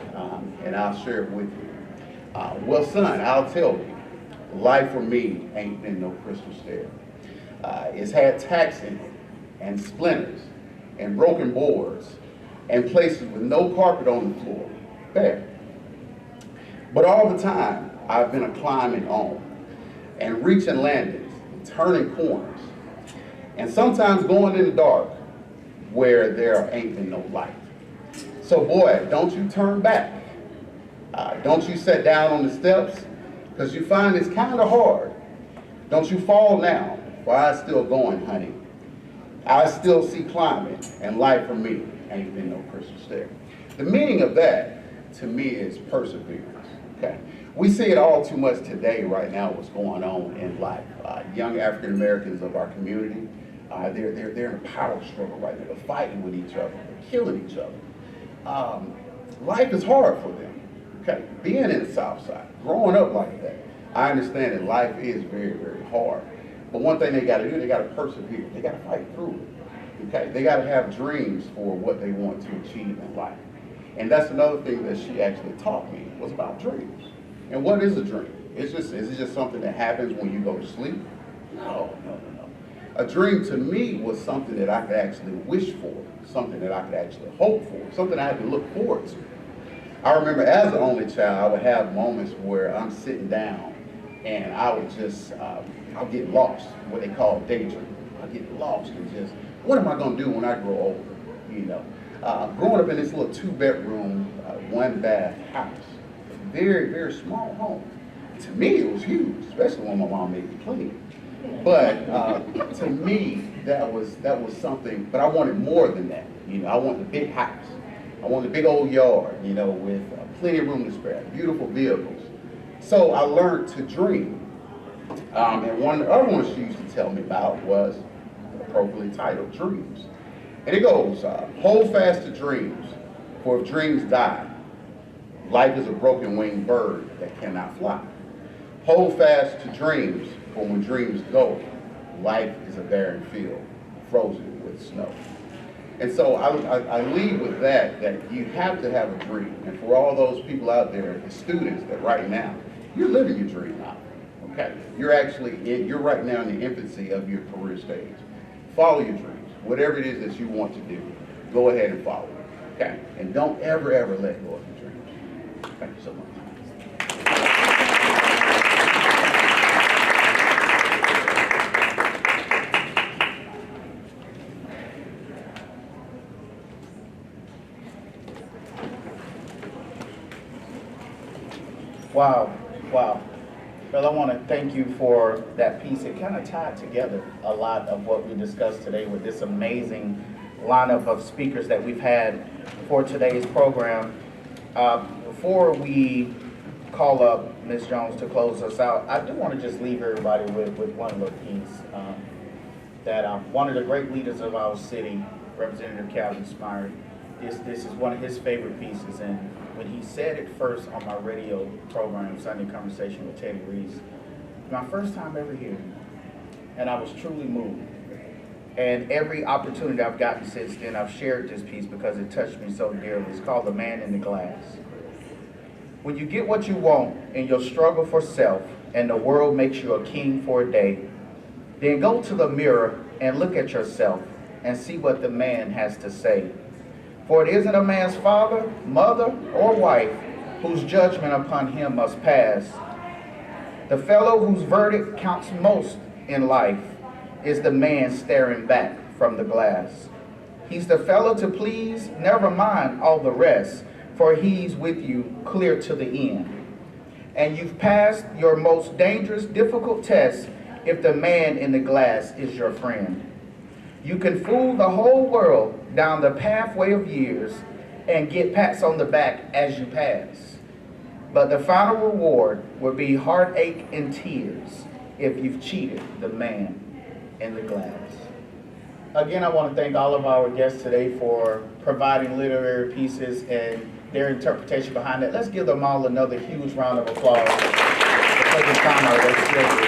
and I'll share it with you. Well, son, I'll tell you, life for me ain't been no crystal stair. It's had tacks in it, and splinters, and broken boards, and places with no carpet on the floor, bare. But all the time, I've been a climbing on, and reaching landings, and turning corners, and sometimes going in the dark, where there ain't been no light. So boy, don't you turn back. Don't you sit down on the steps, because you find it's kind of hard. Don't you fall now, for I'm still going, honey. I still see climbing, and life for me ain't been no crystal stair. The meaning of that, to me, is perseverance. Okay, we see it all too much today, right now, what's going on in life. Young African Americans of our community, they're in a power struggle right now. They're fighting with each other, they're killing each other. Life is hard for them. Okay, being in the South Side, growing up like that, I understand that life is very, very hard. But one thing they got to do, they got to persevere. They got to fight through it. Okay, they got to have dreams for what they want to achieve in life. And that's another thing that she actually taught me, was about dreams. And what is a dream? Is it just something that happens when you go to sleep? No. A dream to me was something that I could actually wish for, something that I could actually hope for, something I had to look forward to. I remember as an only child, I would have moments where I'm sitting down and I would just, I'll get lost, what they call daydream. I get lost and just, what am I going to do when I grow older? You know, growing up in this little 2-bedroom, 1-bath house, very, very small home. To me, it was huge, especially when my mom made me clean. But to me, that was something. But I wanted more than that. You know, I want the big house. I want the big old yard. You know, with plenty of room to spare, beautiful vehicles. So I learned to dream. And one of the other ones she used to tell me about was appropriately titled Dreams. And it goes, hold fast to dreams, for if dreams die, life is a broken winged bird that cannot fly. Hold fast to dreams, for when dreams go, life is a barren field, frozen with snow. And so I lead with that you have to have a dream. And for all those people out there, the students that right now, you're living your dream out, okay? You're right now in the infancy of your career stage. Follow your dreams. Whatever it is that you want to do, go ahead and follow it, okay? And don't ever, ever let go of your dreams. Thank you so much. Wow, wow. Well, I want to thank you for that piece. It kind of tied together a lot of what we discussed today with this amazing lineup of speakers that we've had for today's program. Before we call up Ms. Jones to close us out, I do want to just leave everybody with one little piece that one of the great leaders of our city, Representative Calvin Smyre, this is one of his favorite pieces, and when he said it first on my radio program, Sunday Conversation with Teddy Reese, my first time ever hearing it, and I was truly moved. And every opportunity I've gotten since then, I've shared this piece because it touched me so dearly. It's called The Man in the Glass. When you get what you want in your struggle for self, and the world makes you a king for a day, then go to the mirror and look at yourself and see what the man has to say. For it isn't a man's father, mother, or wife whose judgment upon him must pass. The fellow whose verdict counts most in life is the man staring back from the glass. He's the fellow to please, never mind all the rest, for he's with you clear to the end. And you've passed your most dangerous, difficult test if the man in the glass is your friend. You can fool the whole world down the pathway of years and get pats on the back as you pass. But the final reward will be heartache and tears if you've cheated the man in the glass. Again, I want to thank all of our guests today for providing literary pieces and their interpretation behind it. Let's give them all another huge round of applause for taking time out of their schedule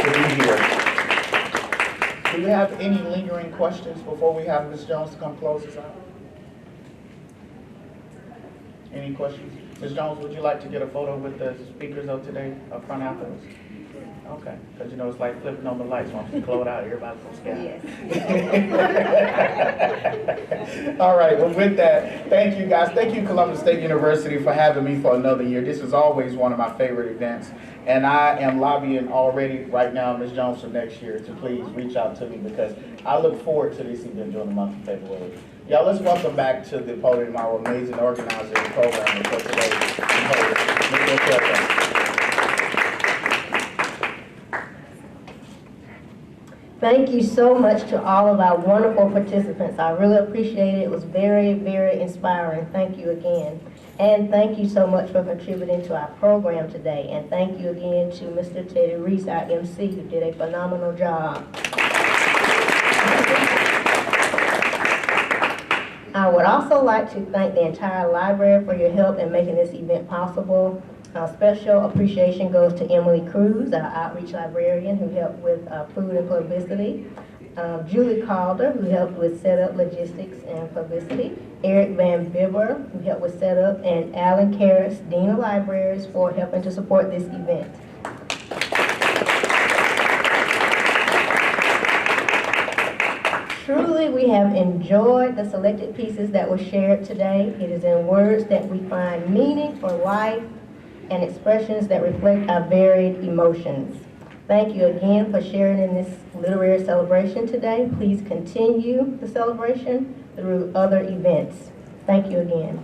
to be here. Do you have any lingering questions before we have Ms. Jones to come close us out? Any questions? Ms. Jones, would you like to get a photo with the speakers of today up front afterwards? Okay, because you know it's like flipping on the lights. Once you close it out, everybody's going to scatter. Yes. All right, well with that, thank you guys. Thank you Columbus State University for having me for another year. This is always one of my favorite events. And I am lobbying already right now, Ms. Jones, for next year to please reach out to me because I look forward to this event during the month of February. Y'all, let's welcome back to the podium our amazing organizer and programmer for today. Thank you so much to all of our wonderful participants. I really appreciate it. It was very, very inspiring. Thank you again. And thank you so much for contributing to our program today. And thank you again to Mr. Teddy Reese, our MC, who did a phenomenal job. I would also like to thank the entire library for your help in making this event possible. Special appreciation goes to Emily Cruz, our outreach librarian, who helped with food and publicity. Julie Calder, who helped with setup, logistics, and publicity. Eric Van Bibber, who helped with setup, and Alan Karras, Dean of Libraries, for helping to support this event. Truly, we have enjoyed the selected pieces that were shared today. It is in words that we find meaning for life and expressions that reflect our varied emotions. Thank you again for sharing in this literary celebration today. Please continue the celebration through other events. Thank you again.